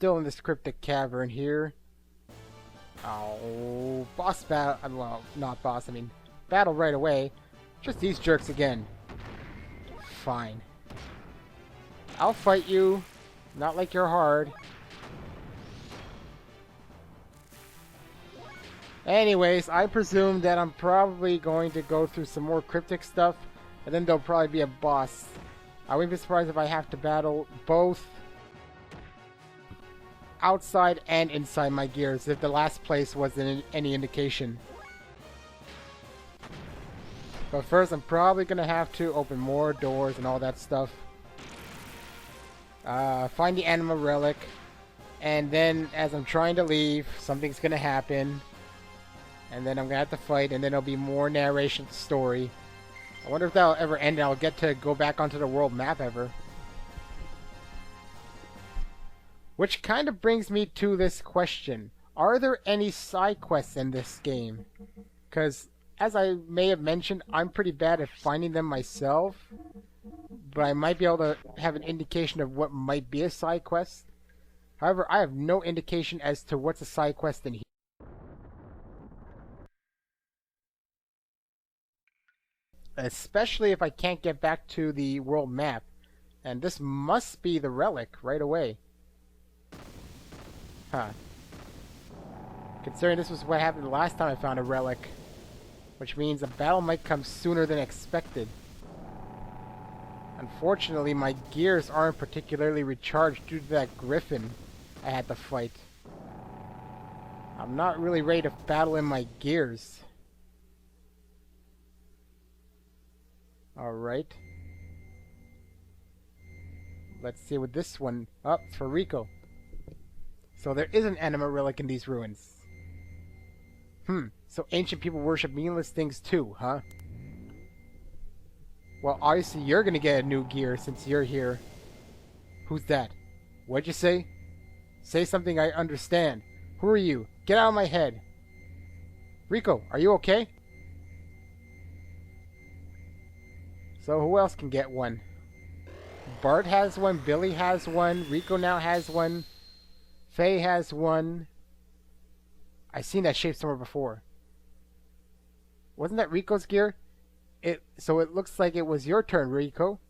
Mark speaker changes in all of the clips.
Speaker 1: still in this cryptic cavern here. Oh, boss battle. Well, not boss, I mean, battle right away. Just these jerks again. Fine. I'll fight you. Not like you're hard. Anyways, I presume that I'm probably going to go through some more cryptic stuff, and then there'll probably be a boss. I wouldn't be surprised if I have to battle both outside and inside my gears, if the last place wasn't any indication. But first, I'm probably going to have to open more doors and all that stuff. Find the Anima Relic. And then, as I'm trying to leave, something's going to happen. And then I'm going to have to fight, and then there'll be more narration story. I wonder if that'll ever end and I'll get to go back onto the world map ever. Which kind of brings me to this question. Are there any side quests in this game? Because, as I may have mentioned, I'm pretty bad at finding them myself. But I might be able to have an indication of what might be a side quest. However, I have no indication as to what's a side quest in here. Especially if I can't get back to the world map. And this must be the relic right away. Huh. Considering this was what happened the last time I found a relic. Which means a battle might come sooner than expected. Unfortunately, my gears aren't particularly recharged due to that griffin I had to fight. I'm not really ready to battle in my gears. Alright. Let's see what this one... Oh, it's for Rico. So there is an Anima Relic in these ruins. So ancient people worship meaningless things too, huh? Well, obviously you're gonna get a new gear since you're here. Who's that? What'd you say? Say something I understand. Who are you? Get out of my head. Rico, are you okay? So who else can get one? Bart has one, Billy has one, Rico now has one, Faye has one. I've seen that shape somewhere before. Wasn't that Rico's gear? So it looks like it was your turn, Rico.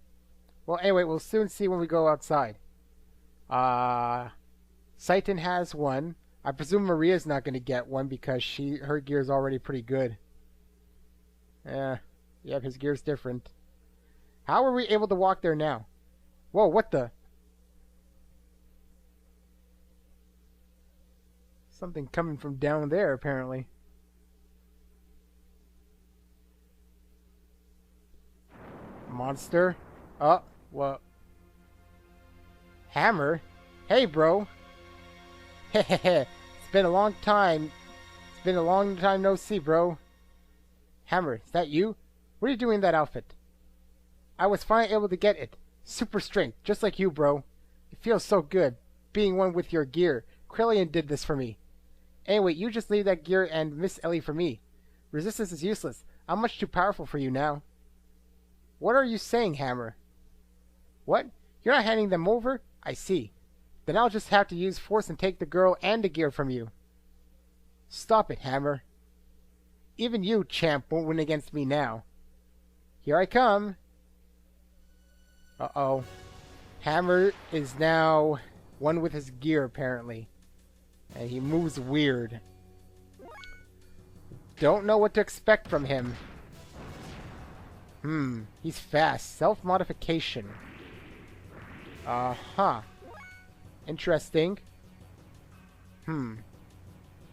Speaker 1: Well, anyway, we'll soon see when we go outside. Saiton has one. I presume Maria's not going to get one because her gear's already pretty good. Yep, his gear's different. How are we able to walk there now? Whoa, what the? Something coming from down there, apparently. Monster? Oh, well. Hammer? Hey, bro. Hehehe. It's been a long time. It's been a long time no see, bro. Hammer, is that you? What are you doing in that outfit? I was finally able to get it. Super strength, just like you, bro. It feels so good, being one with your gear. Krellian did this for me. Anyway, you just leave that gear and Miss Ellie for me. Resistance is useless. I'm much too powerful for you now. What are you saying, Hammer? What? You're not handing them over? I see. Then I'll just have to use force and take the girl and the gear from you. Stop it, Hammer. Even you, champ, won't win against me now. Here I come. Uh-oh. Hammer is now one with his gear, apparently. And he moves weird. Don't know what to expect from him. He's fast. Self-modification. Uh-huh. Interesting.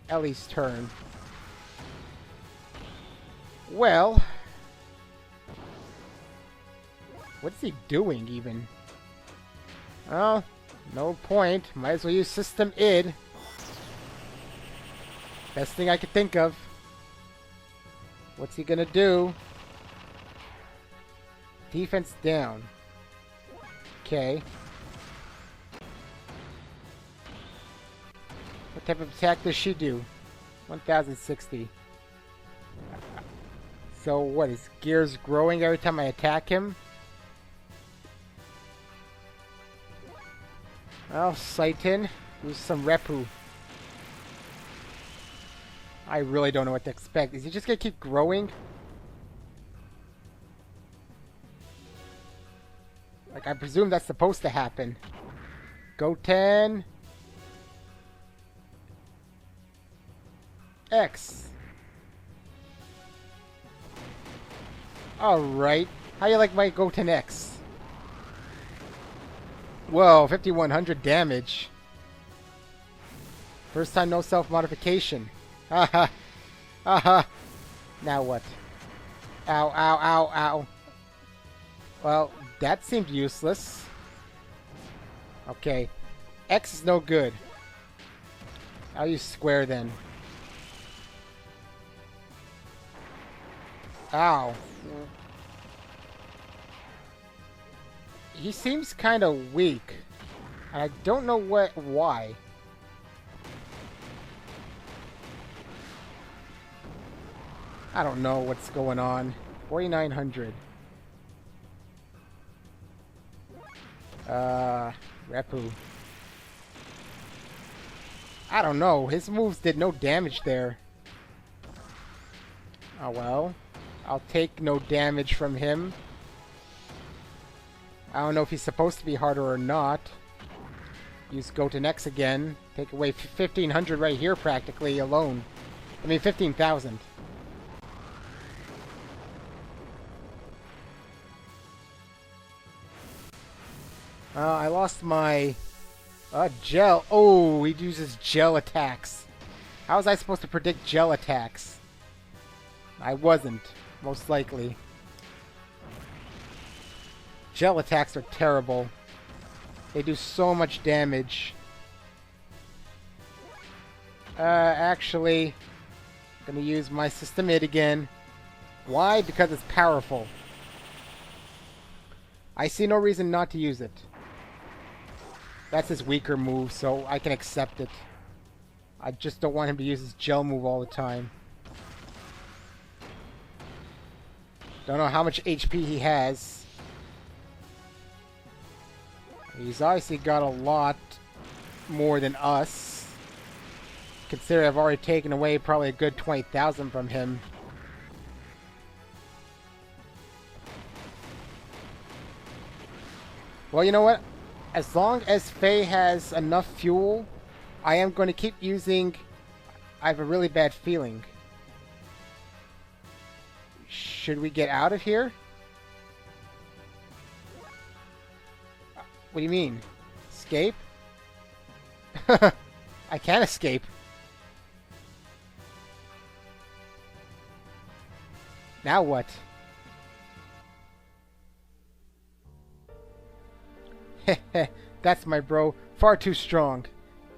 Speaker 1: Ellie's turn. Well... what's he doing, even? Oh, no point. Might as well use System ID. Best thing I could think of. What's he gonna do? Defense down. Okay. What type of attack does she do? 1060. So what, his gear's growing every time I attack him? Well, Saiton, Use some Repu. I really don't know what to expect. Is he just gonna keep growing? Like, I presume that's supposed to happen. Goten. X. Alright. How you like my Goten X? Whoa, 5100 damage. First time no self-modification. Haha. Haha. Now what? Ow, ow, ow, ow. Well, that seemed useless. Okay. X is no good. I'll use square then. Ow. He seems kind of weak. And I don't know why. I don't know what's going on. 4900. Repu. I don't know. His moves did no damage there. Oh well. I'll take no damage from him. I don't know if he's supposed to be harder or not. Use Goten X again. Take away 1500 right here practically alone. I mean 15,000. I lost my gel. Oh, he uses gel attacks. How was I supposed to predict gel attacks? I wasn't, most likely. Gel attacks are terrible. They do so much damage. Actually, I'm gonna use my System Id again. Why? Because it's powerful. I see no reason not to use it. That's his weaker move, so I can accept it. I just don't want him to use his gel move all the time. Don't know how much HP he has. He's obviously got a lot more than us. Consider I've already taken away probably a good 20,000 from him. Well, you know what? As long as Faye has enough fuel, I am going to keep using... I have a really bad feeling. Should we get out of here? What do you mean? Escape? I can't escape. Now what? That's my bro. Far too strong.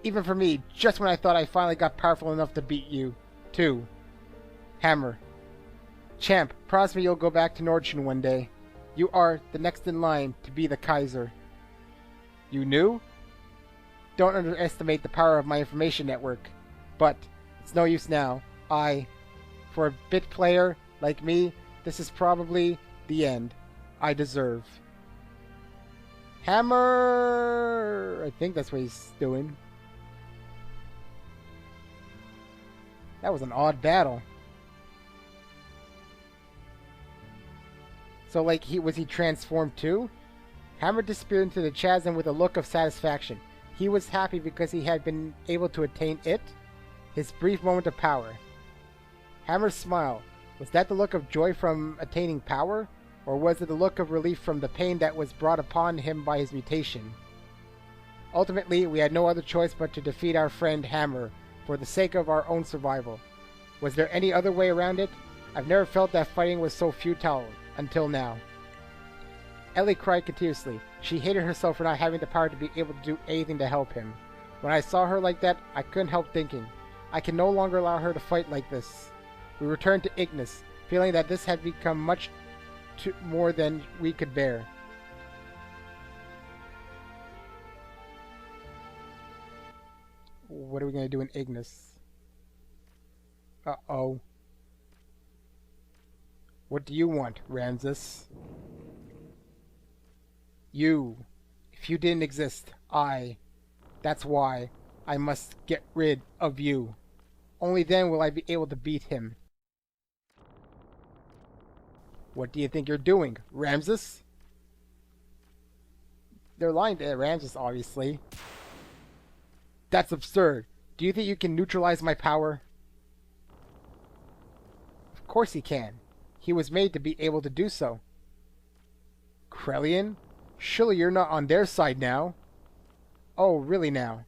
Speaker 1: Even for me, just when I thought I finally got powerful enough to beat you. Too. Hammer. Champ, promise me you'll go back to Nordschön one day. You are the next in line to be the Kaiser. You knew? Don't underestimate the power of my information network. But, it's no use now. For a bit player like me, this is probably the end I deserve. Hammer! I think that's what he's doing. That was an odd battle. So, like, was he transformed too? Hammer disappeared into the chasm with a look of satisfaction. He was happy because he had been able to attain it, his brief moment of power. Hammer's smile. Was that the look of joy from attaining power? Or was it the look of relief from the pain that was brought upon him by his mutation? Ultimately, we had no other choice but to defeat our friend Hammer, for the sake of our own survival. Was there any other way around it? I've never felt that fighting was so futile, until now. Ellie cried continuously. She hated herself for not having the power to be able to do anything to help him. When I saw her like that, I couldn't help thinking, I can no longer allow her to fight like this. We returned to Ignis, feeling that this had become much more than we could bear. What are we going to do in Ignis? Uh-oh. What do you want, Ramses? You. If you didn't exist, that's why. I must get rid of you. Only then will I be able to beat him. What do you think you're doing, Ramses? They're lying to Ramses, obviously. That's absurd. Do you think you can neutralize my power? Of course he can. He was made to be able to do so. Krelian? Surely you're not on their side now. Oh, really now?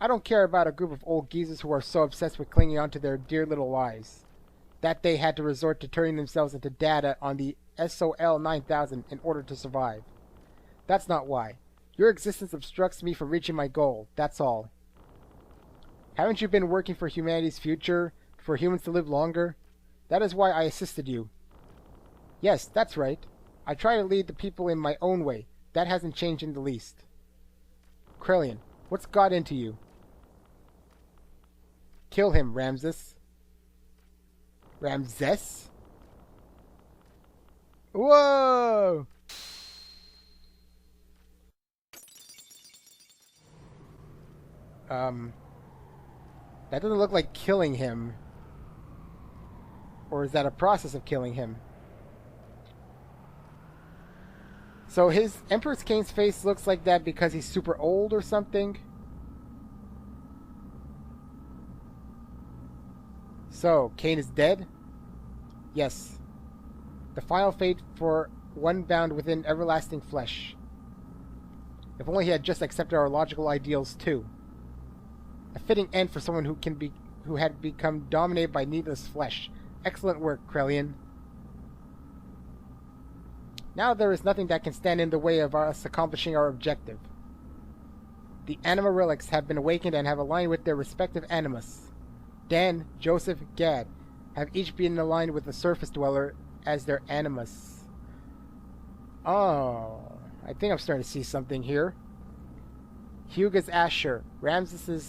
Speaker 1: I don't care about a group of old geezers who are so obsessed with clinging on to their dear little lives that they had to resort to turning themselves into data on the SOL 9000 in order to survive. That's not why. Your existence obstructs me from reaching my goal, that's all. Haven't you been working for humanity's future, for humans to live longer? That is why I assisted you. Yes, that's right. I try to lead the people in my own way. That hasn't changed in the least. Krelian, what's got into you? Kill him, Ramses. Ramses? Whoa! That doesn't look like killing him. Or is that a process of killing him? So his Empress Kane's face looks like that because he's super old or something? So, Kane is dead? Yes. The final fate for one bound within everlasting flesh. If only he had just accepted our logical ideals too. A fitting end for someone who had become dominated by needless flesh. Excellent work, Krelian. Now there is nothing that can stand in the way of us accomplishing our objective. The Anima Relics have been awakened and have aligned with their respective animus. Dan, Joseph, Gad have each been aligned with the surface dweller as their animus. Oh, I think I'm starting to see something here. Huga's Asher, Ramses's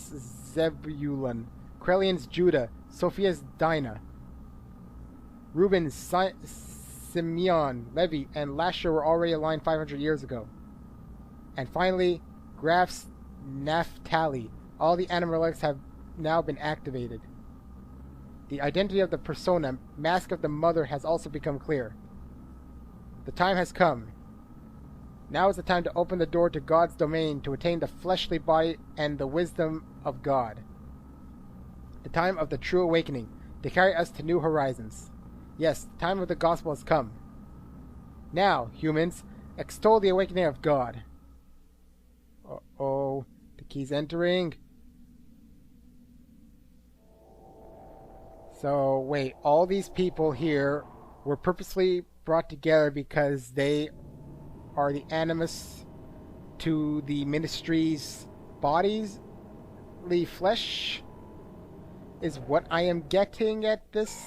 Speaker 1: Zebulun, Krelian's Judah, Sophia's Dinah. Reuben's Simeon, Levi, and Lasher were already aligned 500 years ago. And finally, Graf's Naphtali. All the Anima Relics have now been activated. The identity of the persona, mask of the mother, has also become clear. The time has come. Now is the time to open the door to God's domain to attain the fleshly body and the wisdom of God. The time of the true awakening, to carry us to new horizons. Yes, the time of the gospel has come. Now, humans, extol the awakening of God. Uh-oh, the key's entering. So, wait, all these people here were purposely brought together because they are the animus to the ministry's bodies, the flesh, is what I am getting at this.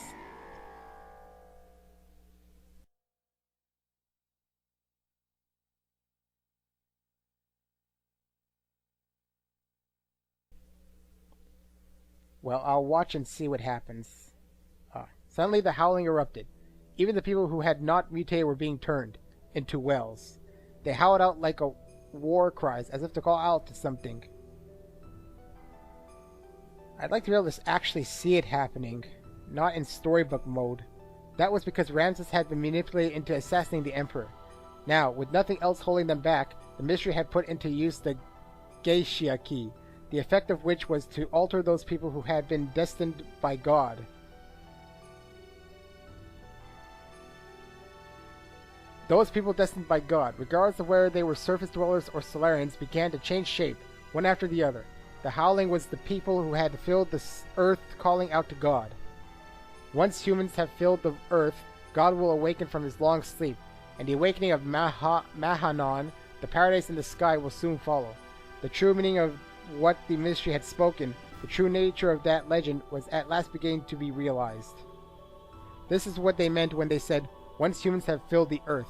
Speaker 1: Well, I'll watch and see what happens. Suddenly the howling erupted. Even the people who had not mutated were being turned into wells. They howled out like a war cries, as if to call out to something. I'd like to be able to actually see it happening, not in storybook mode. That was because Ramses had been manipulated into assassinating the Emperor. Now, with nothing else holding them back, the Mystery had put into use the Geisha key, the effect of which was to alter those people who had been destined by God. Those people destined by God, regardless of whether they were surface dwellers or Solarians, began to change shape, one after the other. The howling was the people who had filled the earth calling out to God. Once humans have filled the earth, God will awaken from his long sleep, and the awakening of Mahanon, the paradise in the sky, will soon follow. The true meaning of what the Mystery had spoken, the true nature of that legend, was at last beginning to be realized. This is what they meant when they said, once humans have filled the earth.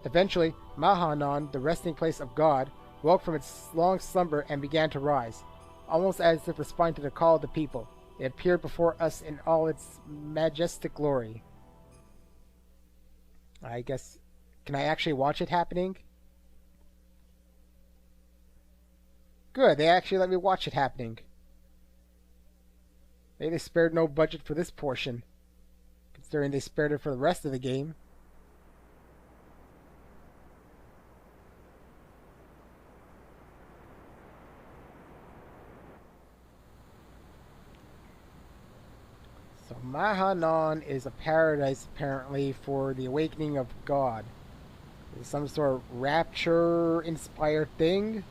Speaker 1: Eventually, Mahanon, the resting place of God, woke from its long slumber and began to rise. Almost as if responding to the call of the people, it appeared before us in all its majestic glory. I guess... Can I actually watch it happening? Good, they actually let me watch it happening. Maybe they spared no budget for this portion, considering they spared it for the rest of the game. So Mahanon is a paradise, apparently, for the awakening of God. It's some sort of rapture-inspired thing.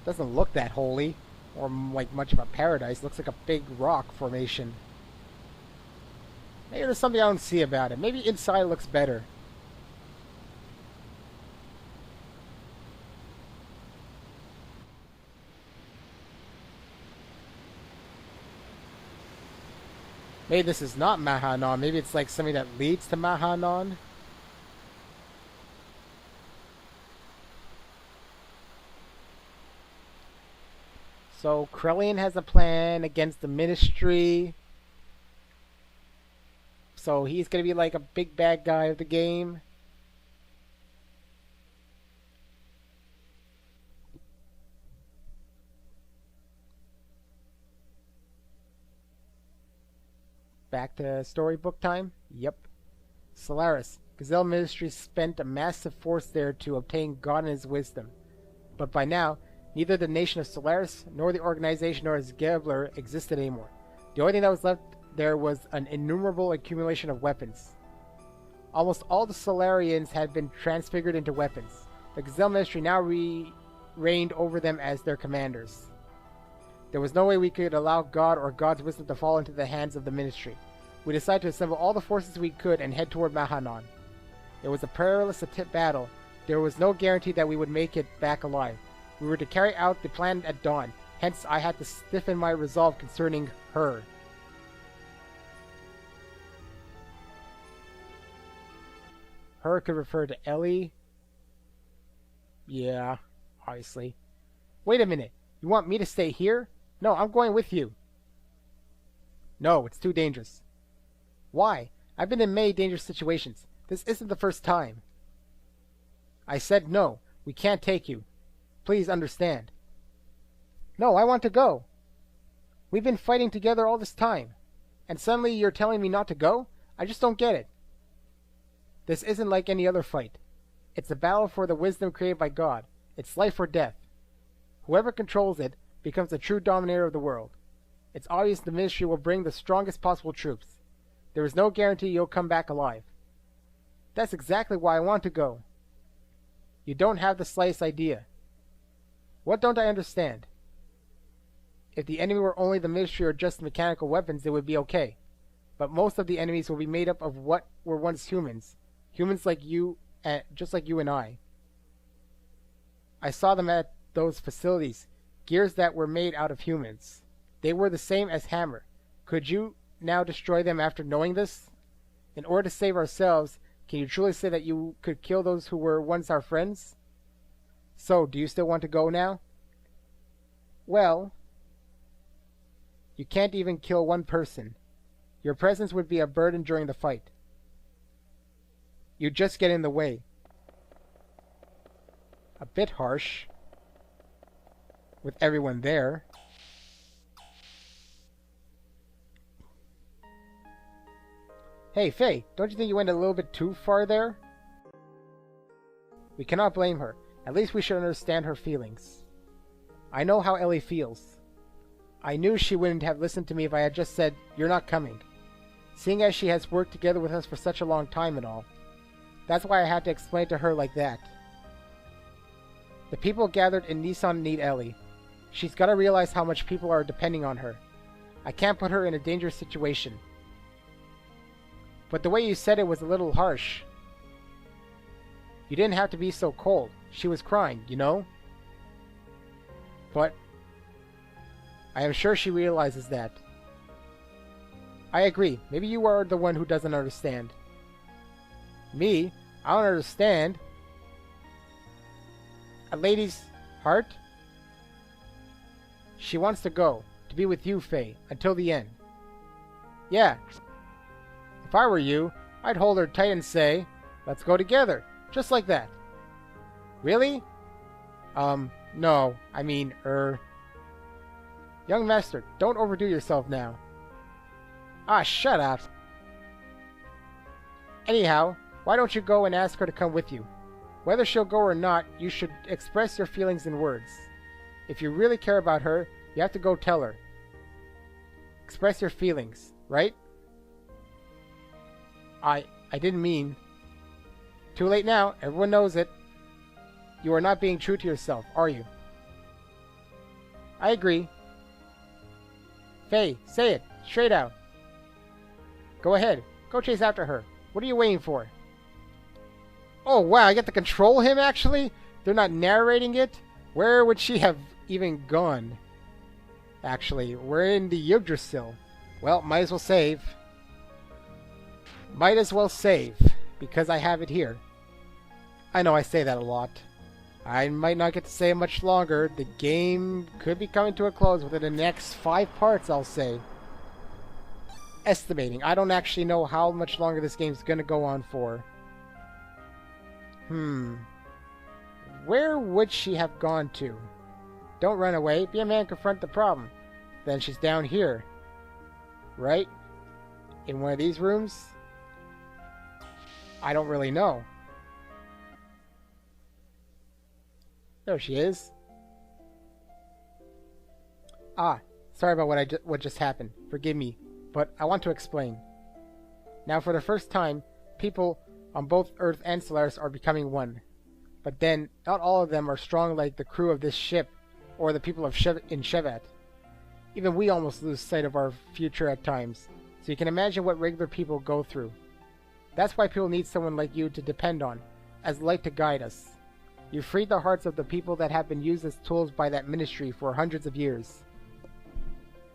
Speaker 1: Doesn't look that holy, or like much of a paradise. Looks like a big rock formation. Maybe there's something I don't see about it. Maybe inside looks better. Maybe this is not Mahanon. Maybe it's like something that leads to Mahanon. So Krellian has a plan against the Ministry. So he's going to be like a big bad guy of the game. Back to storybook time? Yep. Solaris. Gazelle Ministry spent a massive force there to obtain God and his wisdom. But by now, neither the nation of Solaris, nor the organization nor its Gebler existed anymore. The only thing that was left there was an innumerable accumulation of weapons. Almost all the Solarians had been transfigured into weapons. The Gazelle Ministry now reigned over them as their commanders. There was no way we could allow God or God's wisdom to fall into the hands of the Ministry. We decided to assemble all the forces we could and head toward Mahanon. It was a perilous battle. There was no guarantee that we would make it back alive. We were to carry out the plan at dawn. Hence, I had to stiffen my resolve concerning her. Her could refer to Ellie. Yeah, obviously. Wait a minute. You want me to stay here? No, I'm going with you. No, it's too dangerous. Why? I've been in many dangerous situations. This isn't the first time. I said no. We can't take you. Please understand. No, I want to go. We've been fighting together all this time. And suddenly you're telling me not to go? I just don't get it. This isn't like any other fight. It's a battle for the wisdom created by God. It's life or death. Whoever controls it becomes the true dominator of the world. It's obvious the Ministry will bring the strongest possible troops. There is no guarantee you'll come back alive. That's exactly why I want to go. You don't have the slightest idea. What don't I understand? If the enemy were only the Ministry or just mechanical weapons, it would be okay. But most of the enemies will be made up of what were once humans. Humans like you, just like you and I. I saw them at those facilities. Gears that were made out of humans. They were the same as Hammer. Could you now destroy them after knowing this? In order to save ourselves, can you truly say that you could kill those who were once our friends? So, do you still want to go now? Well, you can't even kill one person. Your presence would be a burden during the fight. You just get in the way. A bit harsh. With everyone there. Hey, Faye, don't you think you went a little bit too far there? We cannot blame her. At least we should understand her feelings. I know how Ellie feels. I knew she wouldn't have listened to me if I had just said, "You're not coming." Seeing as she has worked together with us for such a long time and all. That's why I had to explain to her like that. The people gathered in Nissan need Ellie. She's got to realize how much people are depending on her. I can't put her in a dangerous situation. But the way you said it was a little harsh. You didn't have to be so cold. She was crying, you know? But I am sure she realizes that. I agree. Maybe you are the one who doesn't understand. Me? I don't understand. A lady's heart? She wants to go. To be with you, Faye. Until the end. Yeah. If I were you, I'd hold her tight and say, "Let's go together." Just like that. Really? No. I mean, Young master, don't overdo yourself now. Ah, shut up. Anyhow, why don't you go and ask her to come with you? Whether she'll go or not, you should express your feelings in words. If you really care about her, you have to go tell her. Express your feelings, right? I didn't mean... Too late now, everyone knows it. You are not being true to yourself, are you? I agree. Faye, say it, straight out. Go ahead, go chase after her. What are you waiting for? Oh wow, I get to control him actually? They're not narrating it? Where would she have even gone? Actually, we're in the Yggdrasil. Well, might as well save. Might as well save, because I have it here. I know I say that a lot. I might not get to say it much longer. The game could be coming to a close within the next 5 parts, I'll say. Estimating. I don't actually know how much longer this game's gonna go on for. Where would she have gone to? Don't run away. Be a man, confront the problem. Then she's down here. Right? In one of these rooms? I don't really know. There she is. Ah, sorry about what just happened. Forgive me, but I want to explain. Now, for the first time, people on both Earth and Solaris are becoming one. But then, not all of them are strong like the crew of this ship, or the people of in Shevat. Even we almost lose sight of our future at times, so you can imagine what regular people go through. That's why people need someone like you to depend on, as light to guide us. You freed the hearts of the people that have been used as tools by that ministry for hundreds of years.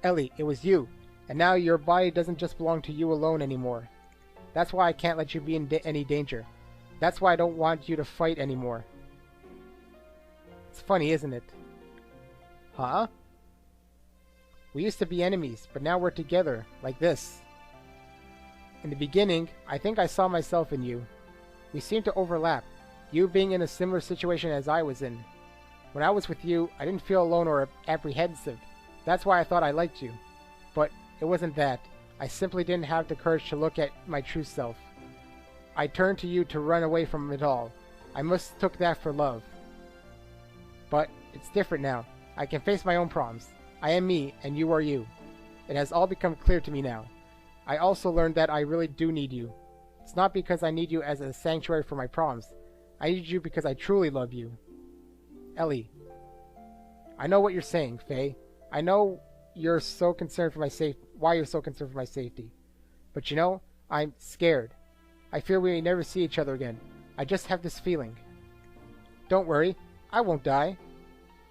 Speaker 1: Ellie, it was you, and now your body doesn't just belong to you alone anymore. That's why I can't let you be in any danger. That's why I don't want you to fight anymore. It's funny, isn't it? Huh? We used to be enemies, but now we're together, like this. In the beginning, I think I saw myself in you. We seemed to overlap, you being in a similar situation as I was in. When I was with you, I didn't feel alone or apprehensive. That's why I thought I liked you. But it wasn't that. I simply didn't have the courage to look at my true self. I turned to you to run away from it all. I mistook that for love. But it's different now. I can face my own problems. I am me, and you are you. It has all become clear to me now. I also learned that I really do need you. It's not because I need you as a sanctuary for my problems. I need you because I truly love you. Ellie. I know what you're saying, Faye. I know you're so concerned for my why you're so concerned for my safety. But you know, I'm scared. I fear we may never see each other again. I just have this feeling. Don't worry, I won't die.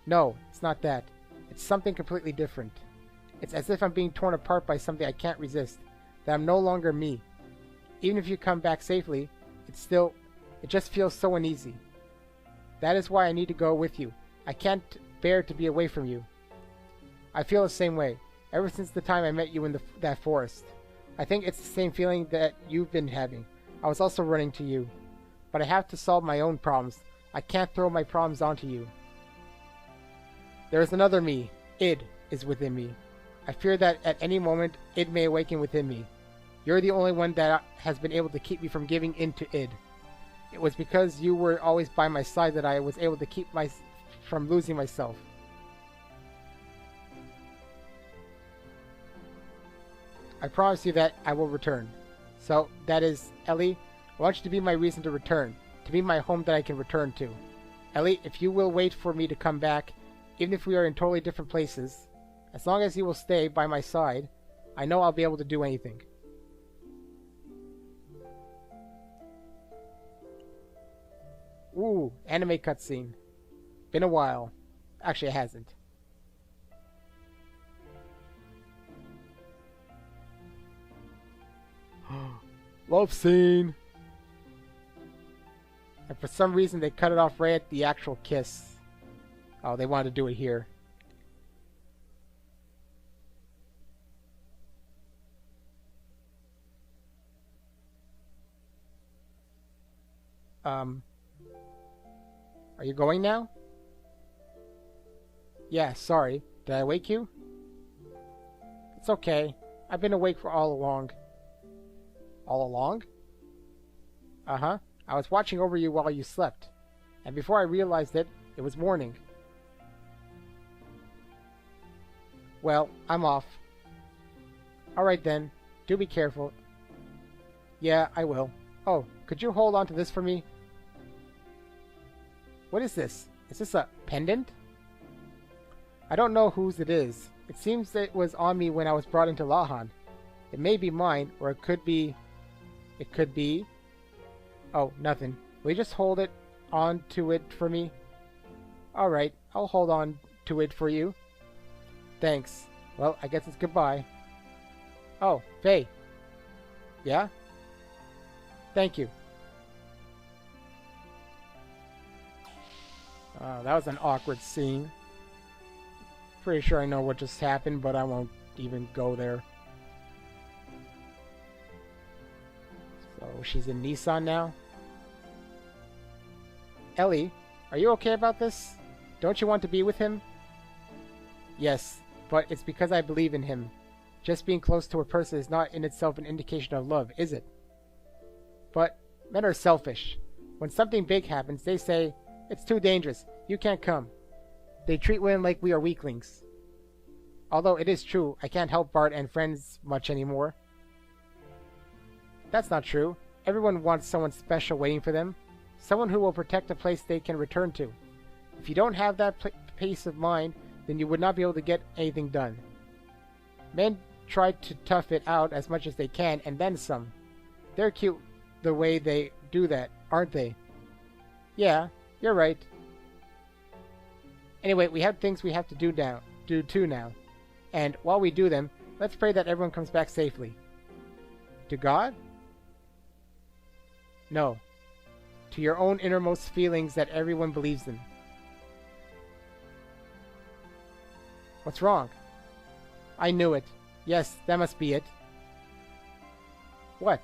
Speaker 1: No, it's not that. It's something completely different. It's as if I'm being torn apart by something I can't resist. That I'm no longer me. Even if you come back safely, it just feels so uneasy. That is why I need to go with you. I can't bear to be away from you. I feel the same way, ever since the time I met you in that forest. I think it's the same feeling that you've been having. I was also running to you. But I have to solve my own problems. I can't throw my problems onto you. There is another me. Id is within me. I fear that at any moment, Id may awaken within me. You're the only one that has been able to keep me from giving in to Id. It was because you were always by my side that I was able to keep from losing myself. I promise you that I will return. So, that is, Ellie, I want you to be my reason to return, to be my home that I can return to. Ellie, if you will wait for me to come back, even if we are in totally different places, as long as you will stay by my side, I know I'll be able to do anything. Ooh, anime cutscene. Been a while. Actually, it hasn't. Love scene! And for some reason they cut it off right at the actual kiss. Oh, they wanted to do it here. Are you going now? Yeah, sorry. Did I wake you? It's okay. I've been awake for all along. All along? Uh-huh. I was watching over you while you slept. And before I realized it, it was morning. Well, I'm off. Alright then. Do be careful. Yeah, I will. Oh, could you hold on to this for me? What is this? Is this a pendant? I don't know whose it is. It seems that it was on me when I was brought into Lahan. It may be mine, or it could be... It could be... Oh, nothing. Will you just hold it on to it for me? Alright, I'll hold on to it for you. Thanks. Well, I guess it's goodbye. Oh, Faye. Yeah? Thank you. That was an awkward scene. Pretty sure I know what just happened, but I won't even go there. So she's in Nissan now. Ellie, are you okay about this? Don't you want to be with him? Yes, but it's because I believe in him. Just being close to a person is not in itself an indication of love, is it? But men are selfish. When something big happens, they say, "It's too dangerous. You can't come." They treat women like we are weaklings. Although it is true, I can't help Bart and friends much anymore. That's not true. Everyone wants someone special waiting for them. Someone who will protect a place they can return to. If you don't have that peace of mind, then you would not be able to get anything done. Men try to tough it out as much as they can, and then some. They're cute the way they do that, aren't they? Yeah, you're right. Anyway, we have things we have to do too now. And while we do them, let's pray that everyone comes back safely. To God? No. To your own innermost feelings that everyone believes in. What's wrong? I knew it. Yes, that must be it. What?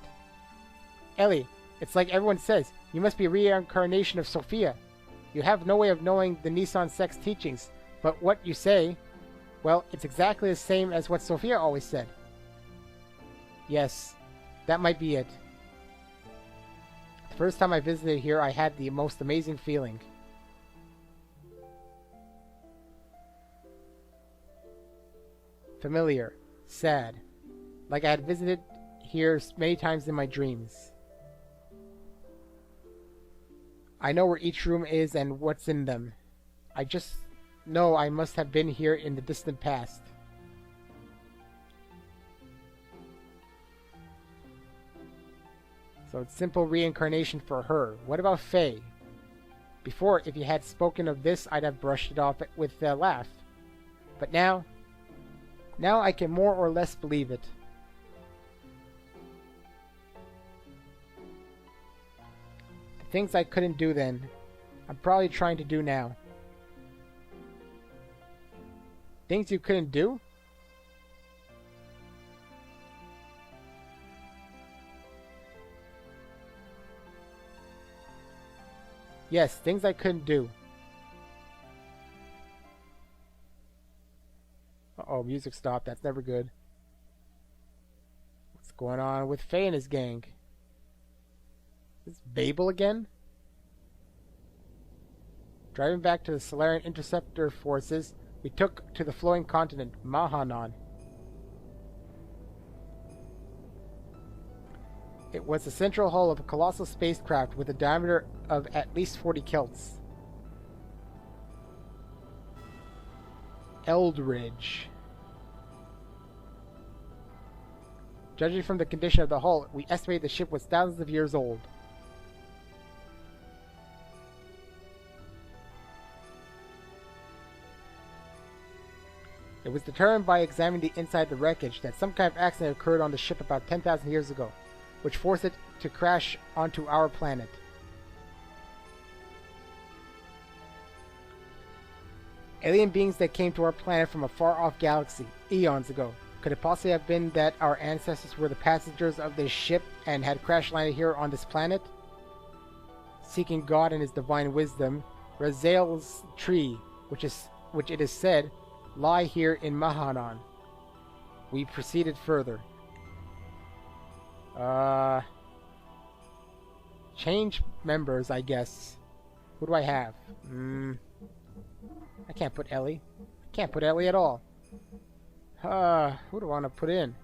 Speaker 1: Ellie, it's like everyone says, you must be a reincarnation of Sophia. You have no way of knowing the Nissan sex teachings, but what you say, well, it's exactly the same as what Sophia always said. Yes, that might be it. The first time I visited here, I had the most amazing feeling. Familiar. Sad. Like I had visited here many times in my dreams. I know where each room is and what's in them. I just know I must have been here in the distant past. So it's simple reincarnation for her. What about Faye? Before, if you had spoken of this, I'd have brushed it off with a laugh. But now I can more or less believe it. The things I couldn't do then, I'm probably trying to do now. Things you couldn't do? Yes, things I couldn't do. Uh-oh, music stopped. That's never good. What's going on with Faye and his gang? Is this Babel again? Driving back to the Solarian Interceptor forces, we took to the flowing continent, Mahanon. It was the central hull of a colossal spacecraft with a diameter of at least 40 kilts. Eldridge. Judging from the condition of the hull, we estimate the ship was thousands of years old. It was determined by examining the inside of the wreckage that some kind of accident occurred on the ship about 10,000 years ago, which forced it to crash onto our planet. Alien beings that came to our planet from a far-off galaxy, eons ago. Could it possibly have been that our ancestors were the passengers of this ship and had crash-landed here on this planet? Seeking God and His divine wisdom, Raziel's tree, which it is said, lie here in Mahanon. we proceeded further. Change members, I guess. Who do I have? I can't put Ellie. I can't put Ellie at all. Who do I want to put in?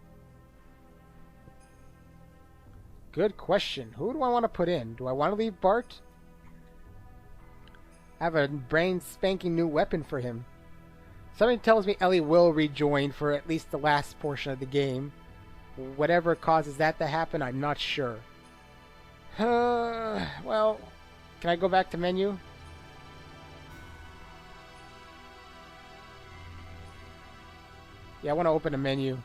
Speaker 1: Good question. Who do I want to put in? Do I want to leave Bart? I have a brain spanking new weapon for him. Something tells me Ellie will rejoin for at least the last portion of the game. Whatever causes that to happen, I'm not sure. Well, can I go back to menu? Yeah, I want to open a menu.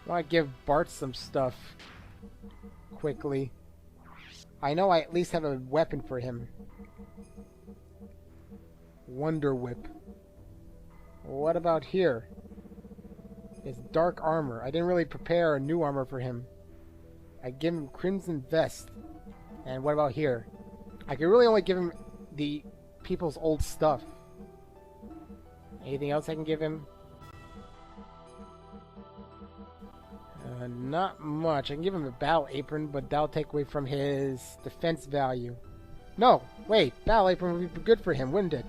Speaker 1: I want to give Bart some stuff. Quickly. I know I at least have a weapon for him. Wonder Whip. What about here? It's dark armor. I didn't really prepare a new armor for him. I give him Crimson Vest. And what about here? I could really only give him the people's old stuff. Anything else I can give him? Not much. I can give him a battle apron, but that'll take away from his defense value. No, wait. Battle apron would be good for him, wouldn't it?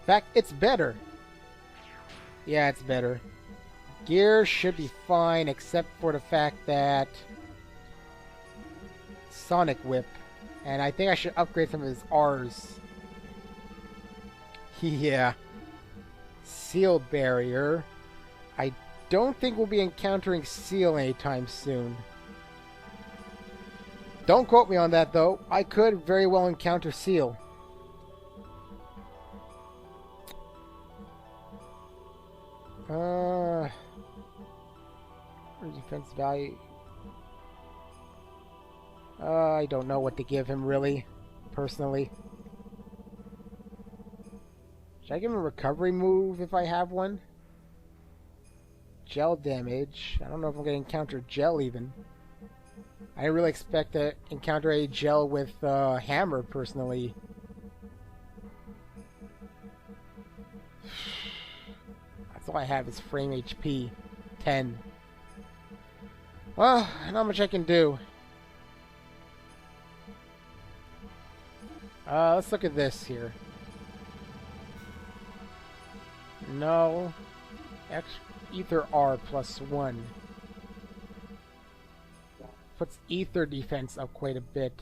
Speaker 1: In fact, it's better. Yeah, it's better. Gear should be fine, except for the fact that Sonic Whip. And I think I should upgrade some of his R's. Yeah. Seal Barrier. I don't think we'll be encountering Seal anytime soon. Don't quote me on that, though. I could very well encounter Seal. Defense value. I don't know what to give him, really. Personally. Should I give him a recovery move if I have one? Gel damage. I don't know if I'm going to encounter gel even. I didn't really expect to encounter a gel with hammer, personally. That's all I have is frame HP. 10. Well, not much I can do. Let's look at this here. No. Ether R +1. Puts ether defense up quite a bit.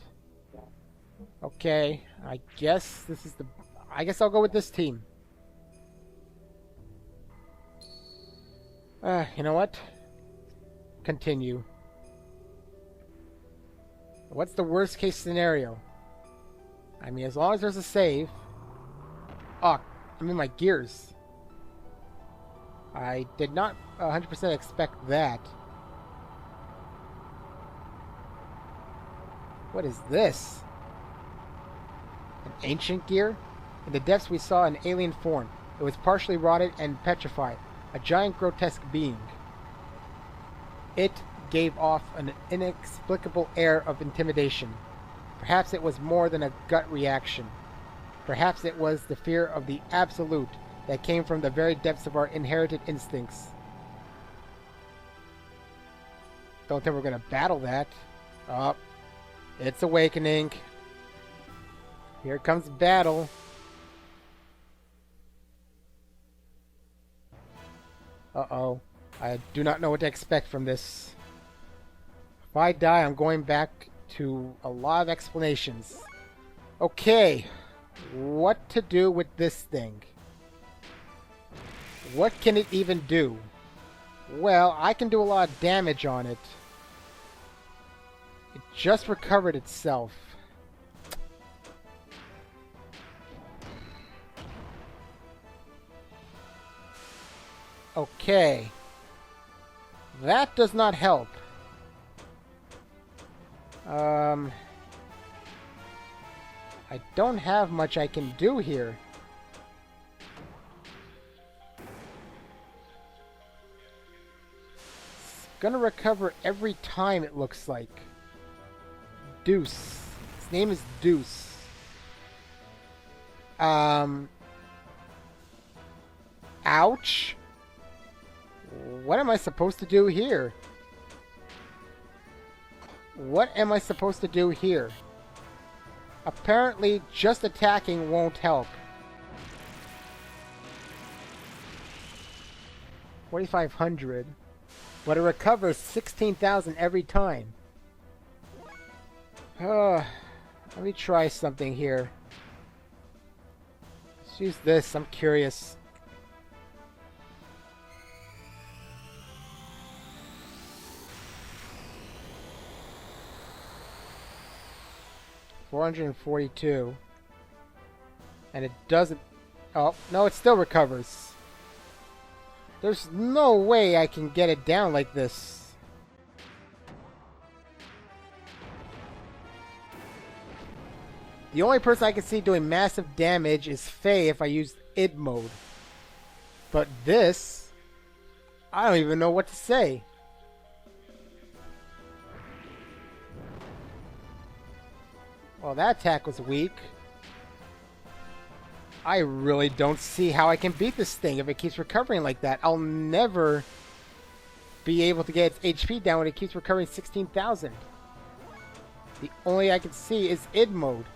Speaker 1: Okay, I guess this is the... I guess I'll go with this team. You know what? Continue. What's the worst case scenario? I mean, as long as there's a save... Oh, I'm in my gears. I did not 100% expect that. What is this? An ancient gear? In the depths we saw an alien form. It was partially rotted and petrified. A giant grotesque being. It gave off an inexplicable air of intimidation. Perhaps it was more than a gut reaction. Perhaps it was the fear of the absolute that came from the very depths of our inherited instincts. Don't think we're going to battle that. Oh, it's awakening. Here comes battle. Uh-oh. I do not know what to expect from this. If I die, I'm going back to a lot of explanations. Okay. What to do with this thing? What can it even do? Well, I can do a lot of damage on it. It just recovered itself. Okay. That does not help. I don't have much I can do here. It's gonna recover every time, it looks like. Deuce. His name is Deuce. Ouch. What am I supposed to do here? What am I supposed to do here? Apparently, just attacking won't help. 4,500. But it recovers 16,000 every time. Let me try something here. Let's use this. I'm curious. $442. And it doesn't... Oh, no, it still recovers. There's no way I can get it down like this. The only person I can see doing massive damage is Faye if I use id mode. But this... I don't even know what to say. Well, that attack was weak. I really don't see how I can beat this thing if it keeps recovering like that. I'll never be able to get its HP down when it keeps recovering 16,000. The only I can see is id mode.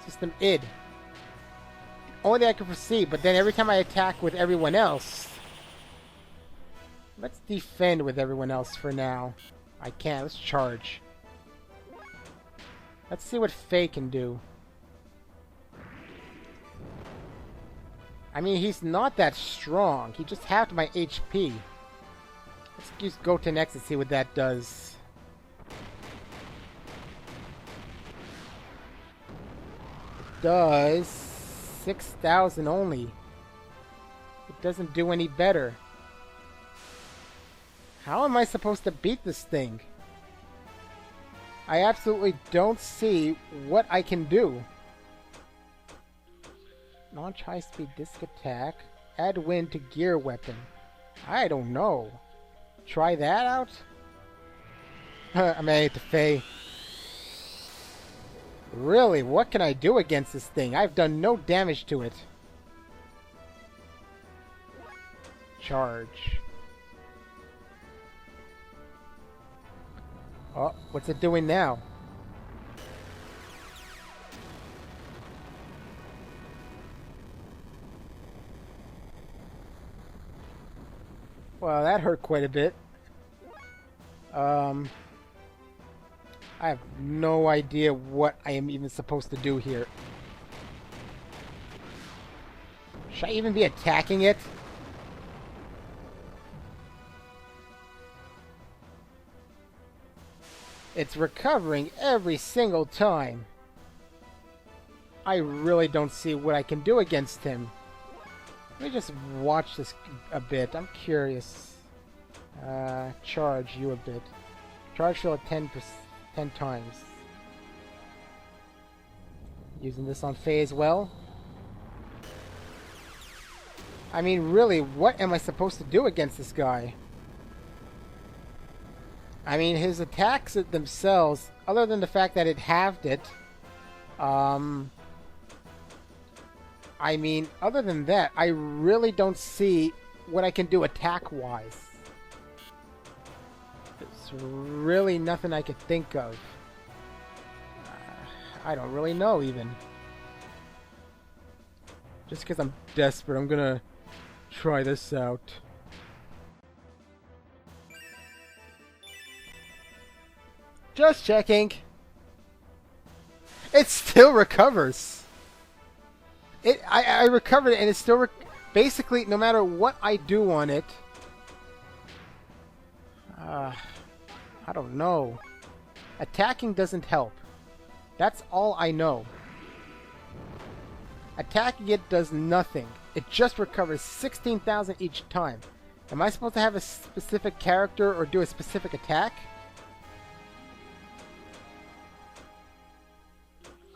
Speaker 1: System id. The only thing I can foresee, but then every time I attack with everyone else... Let's defend with everyone else for now. I can't. Let's charge. Let's see what Faye can do. I mean, he's not that strong. He just halved my HP. Let's use go to next and see what that does. It does 6,000 only. It doesn't do any better. How am I supposed to beat this thing? I absolutely don't see what I can do. Launch high-speed disc attack. Add wind to gear weapon. I don't know. Try that out? I mean, I hate to Faye. Really, what can I do against this thing? I've done no damage to it. Charge. Oh, what's it doing now? Well, that hurt quite a bit. I have no idea what I am even supposed to do here. Should I even be attacking it? It's recovering every single time. I really don't see what I can do against him. Let me just watch this a bit. I'm curious. Charge you a bit. Charge fill at 10 times. Using this on Faye as well. I mean, really, what am I supposed to do against this guy? I mean, his attacks themselves, other than the fact that it halved it, I mean, other than that, I really don't see what I can do attack-wise. There's really nothing I could think of. I don't really know, even. Just because I'm desperate, I'm gonna try this out. Just checking. It still recovers. I recovered it, and it's still basically, no matter what I do on it. I don't know. Attacking doesn't help. That's all I know. Attacking it does nothing. It just recovers 16,000 each time. Am I supposed to have a specific character or do a specific attack?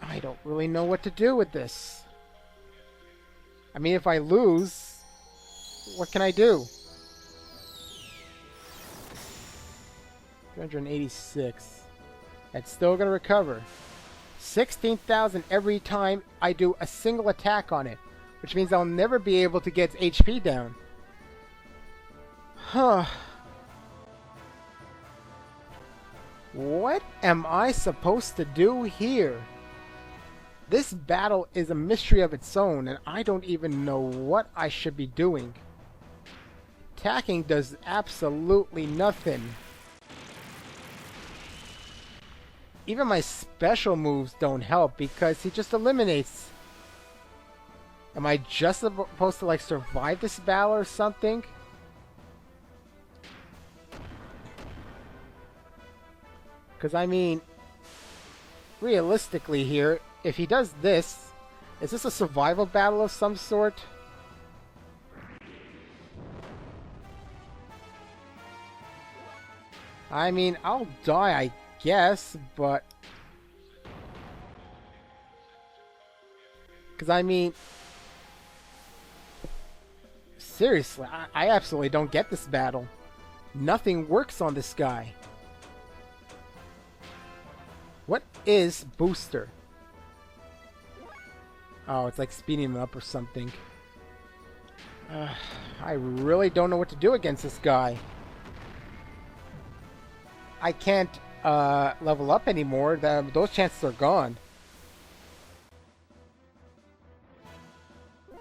Speaker 1: I don't really know what to do with this. I mean, if I lose, what can I do? 386. That's still going to recover. 16,000 every time I do a single attack on it, which means I'll never be able to get its HP down. Huh. What am I supposed to do here? This battle is a mystery of its own, and I don't even know what I should be doing. Attacking does absolutely nothing. Even my special moves don't help because he just eliminates. Am I just supposed to like survive this battle or something? Because I mean, realistically here, if he does this, is this a survival battle of some sort? I mean, I'll die, I guess, but... Because I mean... Seriously, I absolutely don't get this battle. Nothing works on this guy. What is Booster? Oh, it's like speeding him up or something. I really don't know what to do against this guy. I can't level up anymore. Those chances are gone.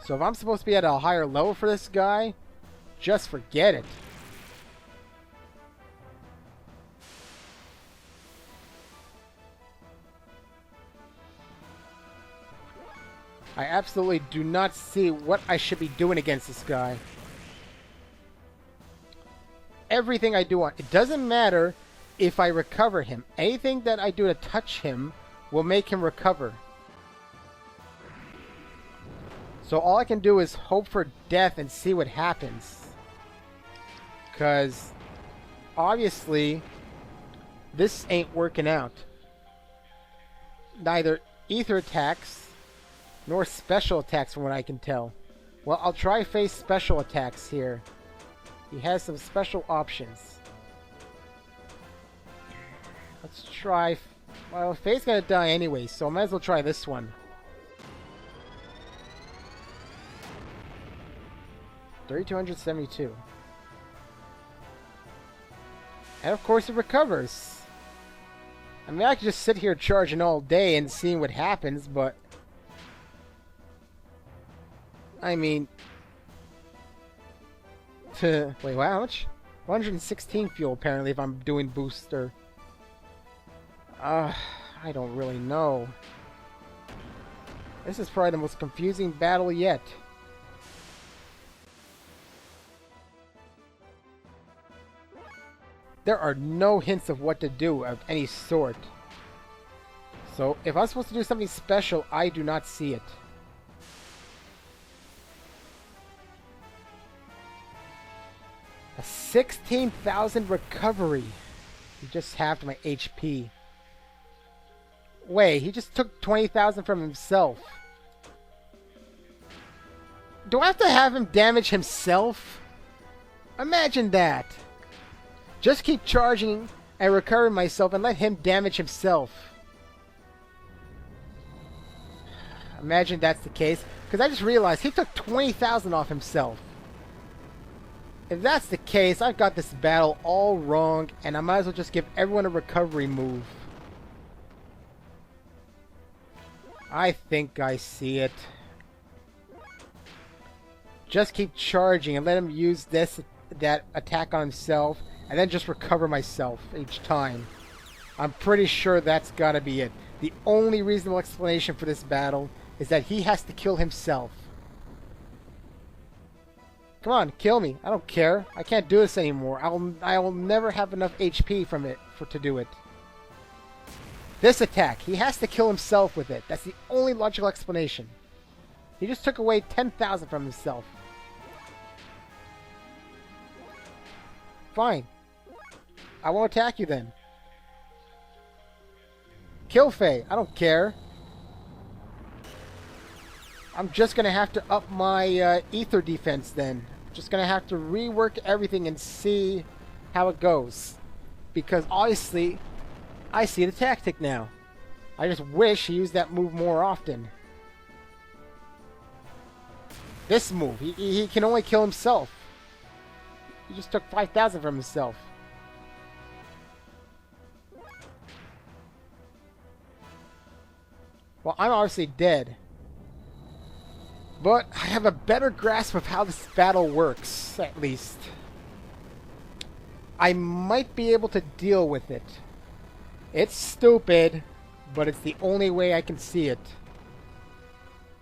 Speaker 1: So if I'm supposed to be at a higher level for this guy, just forget it. I absolutely do not see what I should be doing against this guy. Everything I do on it doesn't matter if I recover him. Anything that I do to touch him will make him recover. So all I can do is hope for death and see what happens. Because obviously this ain't working out. Neither ether attacks nor special attacks from what I can tell. Well, I'll try face special attacks here. He has some special options. Let's try... Well, Faye's gonna die anyway, so I might as well try this one. 3,272. And of course it recovers. I mean, I could just sit here charging all day and seeing what happens, but... I mean... Wait, how much? 116 fuel, apparently, if I'm doing booster. I don't really know. This is probably the most confusing battle yet. There are no hints of what to do of any sort. So, if I'm supposed to do something special, I do not see it. A 16,000 recovery. He just halved my HP. Wait, he just took 20,000 from himself. Do I have to have him damage himself? Imagine that. Just keep charging and recovering myself and let him damage himself. Imagine that's the case. Because I just realized he took 20,000 off himself. If that's the case, I've got this battle all wrong, and I might as well just give everyone a recovery move. I think I see it. Just keep charging and let him use that attack on himself, and then just recover myself each time. I'm pretty sure that's gotta be it. The only reasonable explanation for this battle is that he has to kill himself. Come on, kill me. I don't care. I can't do this anymore. I will never have enough HP from it to do it. This attack, he has to kill himself with it. That's the only logical explanation. He just took away 10,000 from himself. Fine. I won't attack you then. Kill Faye. I don't care. I'm just going to have to up my ether defense then. Just going to have to rework everything and see how it goes. Because obviously, I see the tactic now. I just wish he used that move more often. This move, he can only kill himself. He just took 5,000 from himself. Well, I'm obviously dead. But I have a better grasp of how this battle works, at least. I might be able to deal with it. It's stupid, but it's the only way I can see it.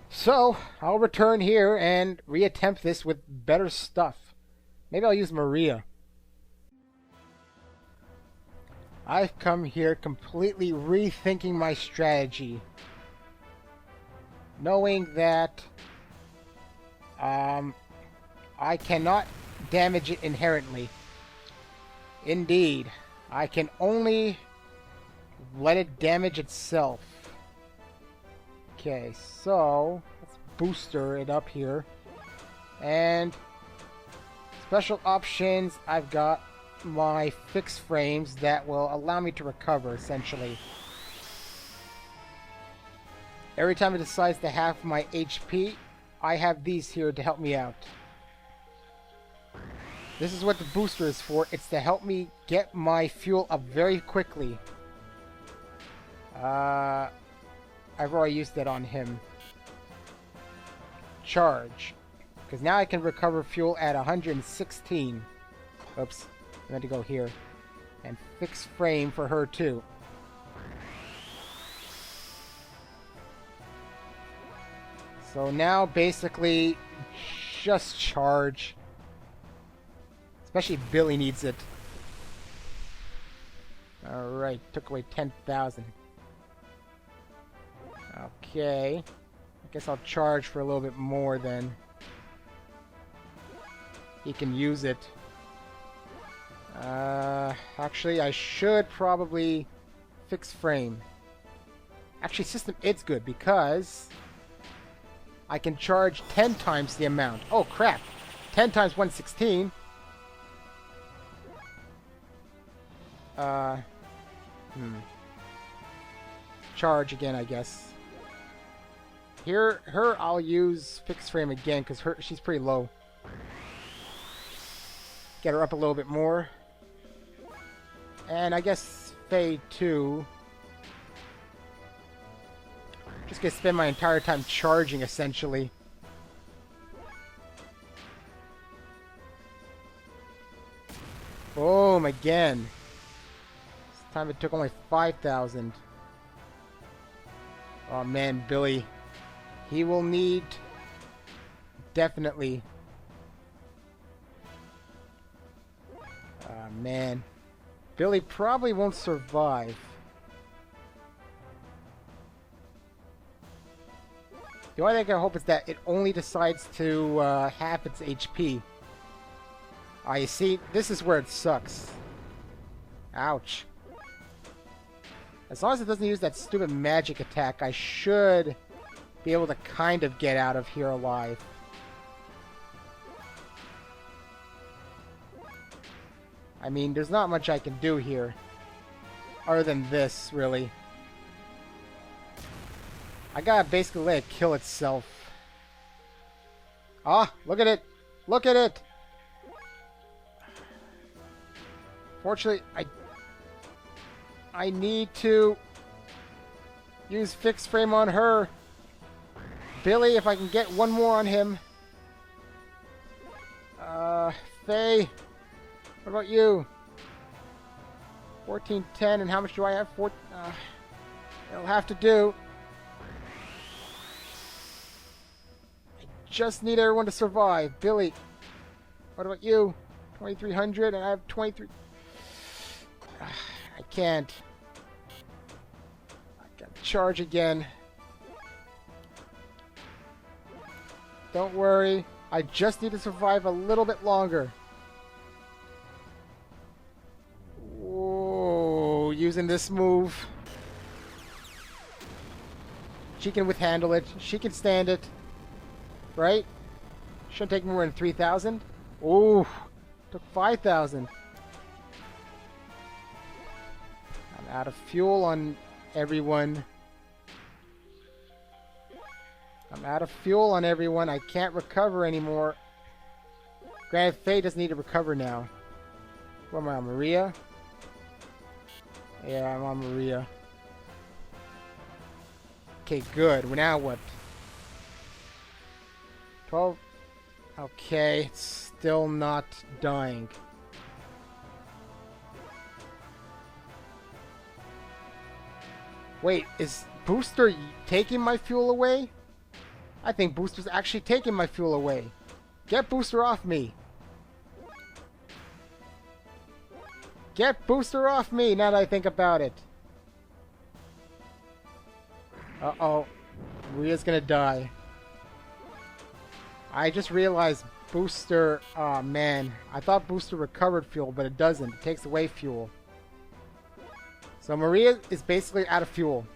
Speaker 1: So, I'll return here and reattempt this with better stuff. Maybe I'll use Maria. I've come here completely rethinking my strategy. Knowing that I cannot damage it inherently. Indeed, I can only let it damage itself. Okay, so let's booster it up here. And special options, I've got my fixed frames that will allow me to recover, essentially. Every time it decides to halve my HP, I have these here to help me out. This is what the booster is for. It's to help me get my fuel up very quickly. I've already used that on him. Charge. Because now I can recover fuel at 116. Oops. I meant to go here. And fix frame for her too. So now basically just charge. Especially Billy needs it. Alright, took away 10,000. Okay. I guess I'll charge for a little bit more then. He can use it. Actually, I should probably fix frame. Actually, system it's good because I can charge 10 times the amount. Oh, crap. 10 times 116. Charge again, I guess. Here, I'll use fixed frame again because she's pretty low. Get her up a little bit more. And I guess Faye too. Just gonna spend my entire time charging, essentially. Boom, again. This time it took only 5,000. Oh man, Billy. He will need... Definitely. Man. Billy probably won't survive. The only thing I hope is that it only decides to half its HP. You see, this is where it sucks. Ouch. As long as it doesn't use that stupid magic attack, I should be able to kind of get out of here alive. I mean, there's not much I can do here. Other than this, really. I gotta basically let it kill itself. Ah, look at it! Look at it! Fortunately, I need to use fixed frame on her. Billy, if I can get one more on him. Faye, what about you? 1410, and how much do I have? It'll have to do. I just need everyone to survive. Billy, what about you? 2,300, and I have 23. I can't. I gotta charge again. Don't worry. I just need to survive a little bit longer. Whoa, using this move. She can withhandle it. She can stand it. Right? Shouldn't take more than 3,000. Ooh, took 5,000. I'm out of fuel on everyone. I'm out of fuel on everyone. I can't recover anymore. Granted, Faye doesn't need to recover now. Where am I on? Maria? Yeah, I'm on Maria. Okay, good. Well, now what? 12. Okay, it's still not dying. Wait, is Booster taking my fuel away? I think Booster's actually taking my fuel away. Get Booster off me. Get Booster off me, now that I think about it. Uh-oh. Maria's gonna die. I just realized Booster... Aw, man. I thought Booster recovered fuel, but it doesn't. It takes away fuel. So Maria is basically out of fuel.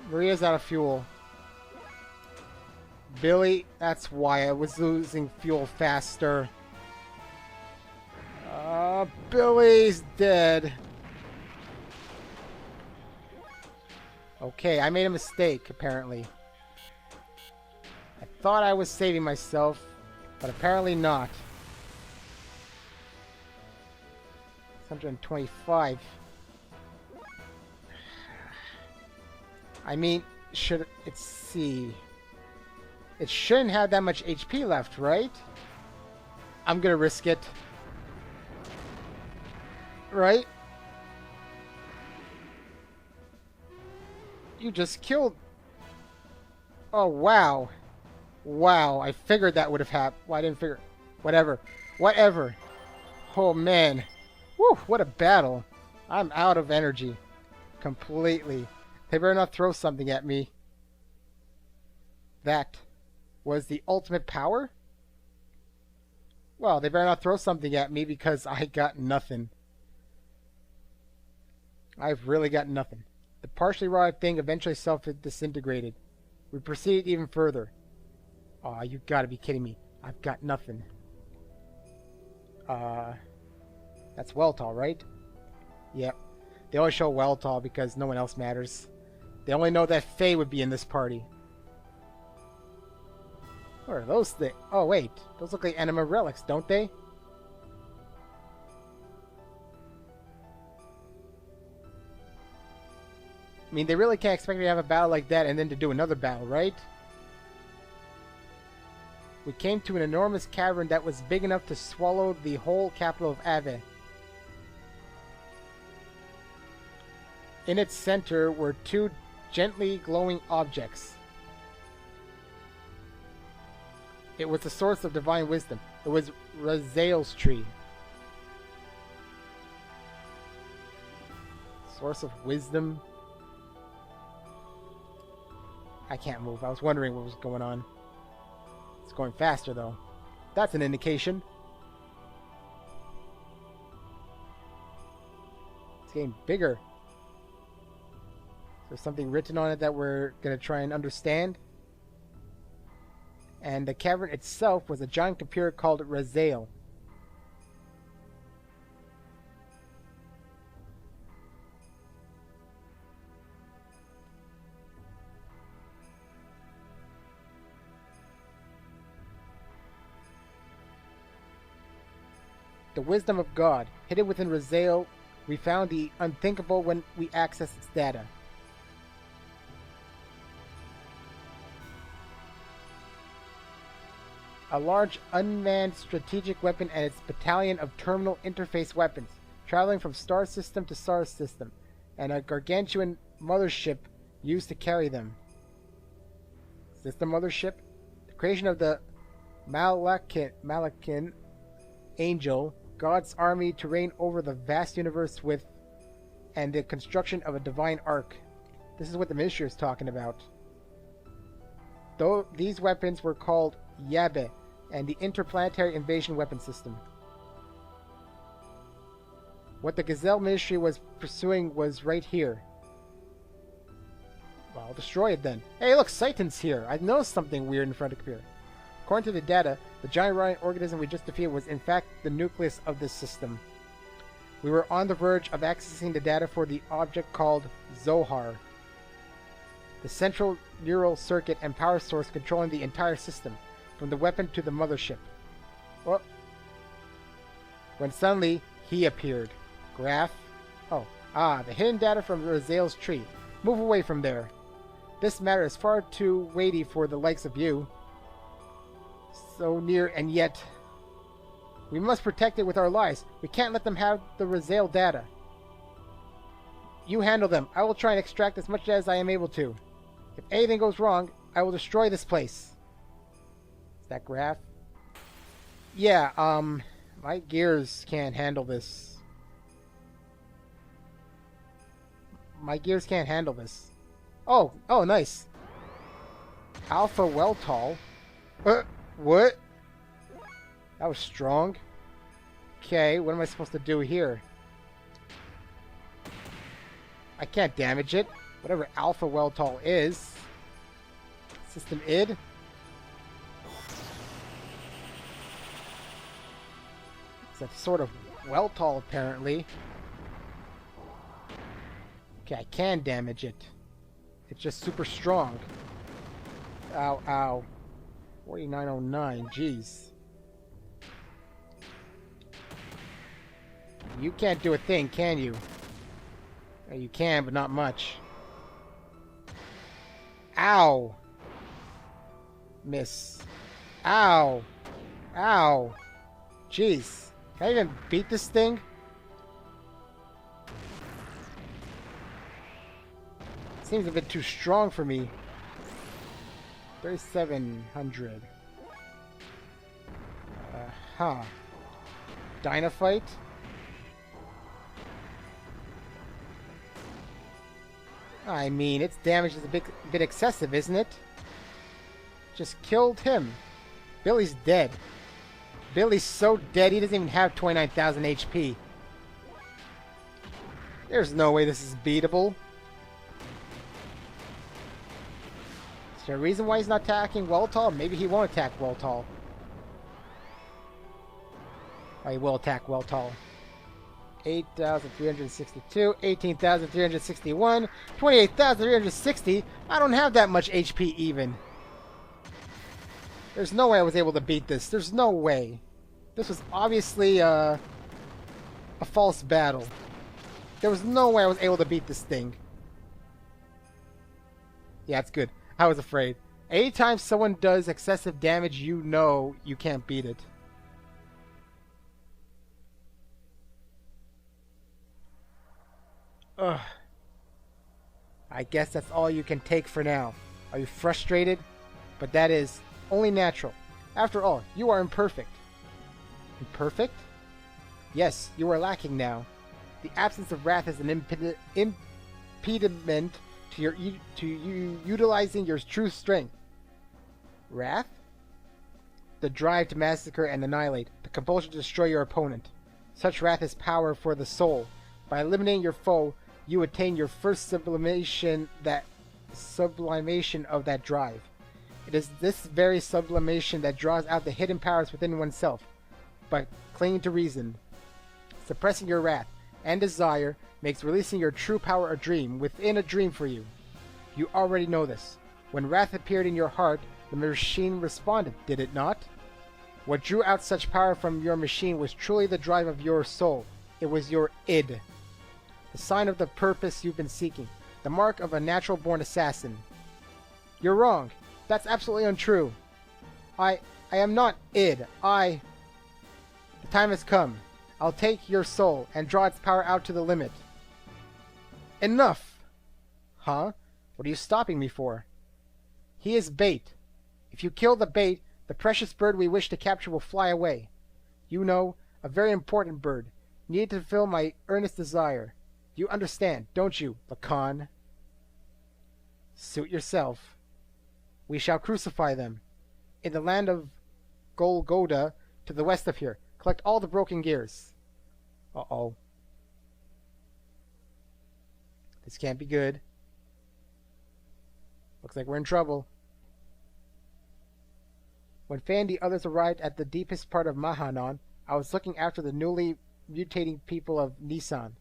Speaker 1: Maria's out of fuel. Billy, that's why I was losing fuel faster. Billy's dead. Okay, I made a mistake, apparently. I thought I was saving myself, but apparently not. 125. I mean, should it see? It shouldn't have that much HP left, right? I'm gonna risk it. Right? You just killed... Oh, wow. Wow, I figured that would have happened. Well, I didn't figure... Whatever. Whatever. Oh, man. Whew, what a battle. I'm out of energy. Completely. They better not throw something at me. That was the ultimate power? Well, they better not throw something at me because I got nothing. I've really got nothing. The partially rotted thing eventually self-disintegrated. We proceeded even further. Aw, you gotta be kidding me. I've got nothing. That's Weltall, right? Yep. They always show Weltall because no one else matters. They only know that Faye would be in this party. What are those things? Oh, wait. Those look like Anima Relics, don't they? I mean, they really can't expect me to have a battle like that and then to do another battle, right? We came to an enormous cavern that was big enough to swallow the whole capital of Ave. In its center were two gently glowing objects. It was the source of divine wisdom. It was Raziel's tree. Source of wisdom? I can't move. I was wondering what was going on. It's going faster, though. That's an indication. It's getting bigger. There's something written on it that we're going to try and understand. And the cavern itself was a giant computer called Raziel. The wisdom of God. Hidden within Raziel, we found the unthinkable when we accessed its data. A large unmanned strategic weapon and its battalion of terminal interface weapons, traveling from star system to star system, and a gargantuan mothership used to carry them. Is this the mothership? The creation of the Malakin angel, God's army to reign over the vast universe with, and the construction of a divine ark. This is what the Ministry is talking about. Though these weapons were called Yabe, and the interplanetary invasion weapon system. What the Gazelle Ministry was pursuing was right here. Well, I'll destroy it then. Hey, look, Satan's here. I noticed something weird in front of the computer. According to the data, the giant rotting organism we just defeated was in fact the nucleus of this system. We were on the verge of accessing the data for the object called Zohar, the central neural circuit and power source controlling the entire system. from the weapon to the mothership. Oh. When suddenly, he appeared. Graph. Oh. Ah, the hidden data from Rozale's tree. Move away from there. This matter is far too weighty for the likes of you. So near and yet... We must protect it with our lives. We can't let them have the Rozale data. You handle them. I will try and extract as much as I am able to. If anything goes wrong, I will destroy this place. Is that Graph? Yeah, my gears can't handle this. My gears can't handle this. Oh, nice. Alpha Weltall. What? That was strong. Okay, what am I supposed to do here? I can't damage it. Whatever Alpha Weltall is. System id. It's a sort of Weltall, apparently. Okay, I can damage it. It's just super strong. Ow, ow. 4909, jeez. You can't do a thing, can you? You can, but not much. Ow! Miss. Ow! Ow! Jeez. Can I even beat this thing? Seems a bit too strong for me. 3700. Huh. Dynaphyte? I mean, its damage is a bit excessive, isn't it? Just killed him. Billy's dead. Billy's so dead he doesn't even have 29,000 HP. There's no way this is beatable. Is there a reason why he's not attacking Weltall? Maybe he won't attack Weltall. Oh, he will attack Weltall. 8,362, 18,361, 28,360. I don't have that much HP even. There's no way I was able to beat this. There's no way. This was obviously a false battle. There was no way I was able to beat this thing. Yeah, it's good. I was afraid. Anytime someone does excessive damage, you know you can't beat it. Ugh. I guess that's all you can take for now. Are you frustrated? But that is only natural. After all, you are imperfect. Imperfect? Yes, you are lacking now. The absence of wrath is an impediment to you utilizing your true strength. Wrath? The drive to massacre and annihilate, the compulsion to destroy your opponent. Such wrath is power for the soul. By eliminating your foe, you attain your first sublimation of that drive. It is this very sublimation that draws out the hidden powers within oneself. By clinging to reason, suppressing your wrath and desire makes releasing your true power a dream within a dream for you. You already know this. When wrath appeared in your heart, the machine responded, did it not? What drew out such power from your machine was truly the drive of your soul. It was your id. The sign of the purpose you've been seeking. The mark of a natural-born assassin. You're wrong. That's absolutely untrue. I am not id. The time has come. I'll take your soul and draw its power out to the limit. Enough! Huh? What are you stopping me for? He is bait. If you kill the bait, the precious bird we wish to capture will fly away. You know, a very important bird, needed to fulfill my earnest desire. You understand, don't you, Lacan? Suit yourself. We shall crucify them. In the land of Golgoda, to the west of here. Collect all the broken gears. Uh-oh. This can't be good. Looks like we're in trouble. When Faye and the others arrived at the deepest part of Mahanon, I was looking after the newly mutating people of Nissan.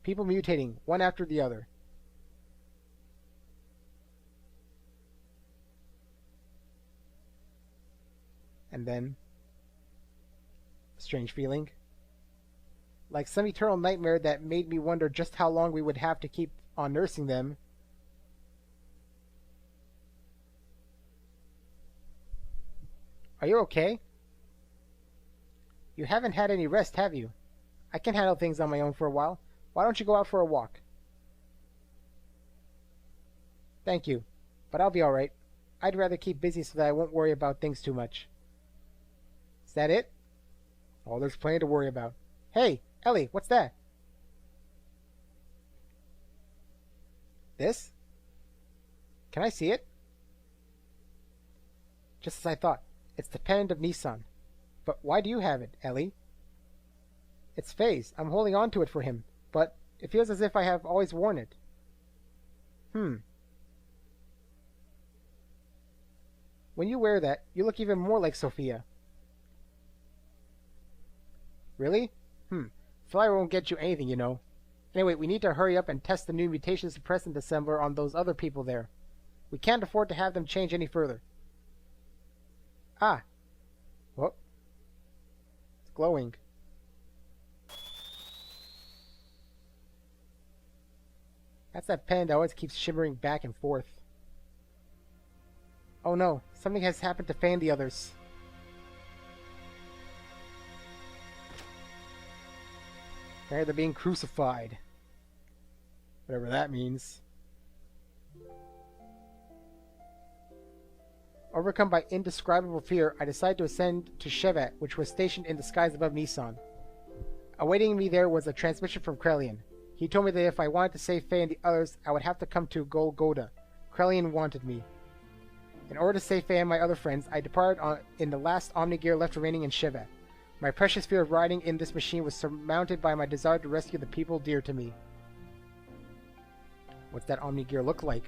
Speaker 1: People mutating, one after the other. And then... a strange feeling. Like some eternal nightmare that made me wonder just how long we would have to keep on nursing them. Are you okay? You haven't had any rest, have you? I can handle things on my own for a while. Why don't you go out for a walk? Thank you, but I'll be alright. I'd rather keep busy so that I won't worry about things too much. Is that it? Oh, there's plenty to worry about. Hey, Ellie, what's that? This? Can I see it? Just as I thought. It's the pendant of Nissan. But why do you have it, Ellie? It's Faye's. I'm holding on to it for him, but it feels as if I have always worn it. When you wear that, you look even more like Sophia. Really? Flyer won't get you anything, you know. Anyway, we need to hurry up and test the new mutation suppressant assembler on those other people there. We can't afford to have them change any further. Ah. Whoa. It's glowing. That's that pen that always keeps shimmering back and forth. Oh no, something has happened to Faye and the others. They're being crucified. Whatever that means. Overcome by indescribable fear, I decided to ascend to Shevat, which was stationed in the skies above Nissan. Awaiting me there was a transmission from Krelian. He told me that if I wanted to save Faye and the others, I would have to come to Golgotha. Krelian wanted me. In order to save Faye and my other friends, I departed in the last Omnigear left remaining in Shevat. My precious fear of riding in this machine was surmounted by my desire to rescue the people dear to me. What's that Omnigear look like?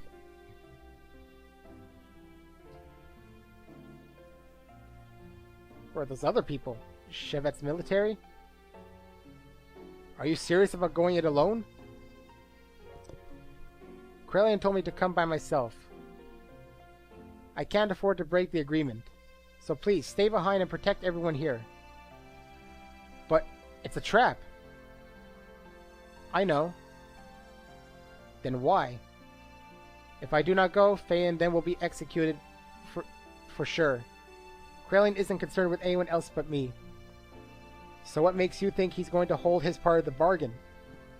Speaker 1: Who are those other people? Shevat's military? Are you serious about going it alone? Krelian told me to come by myself. I can't afford to break the agreement. So please, stay behind and protect everyone here. But it's a trap. I know. Then why? If I do not go, Faye and them will be executed for sure. Krelian isn't concerned with anyone else but me. So what makes you think he's going to hold his part of the bargain?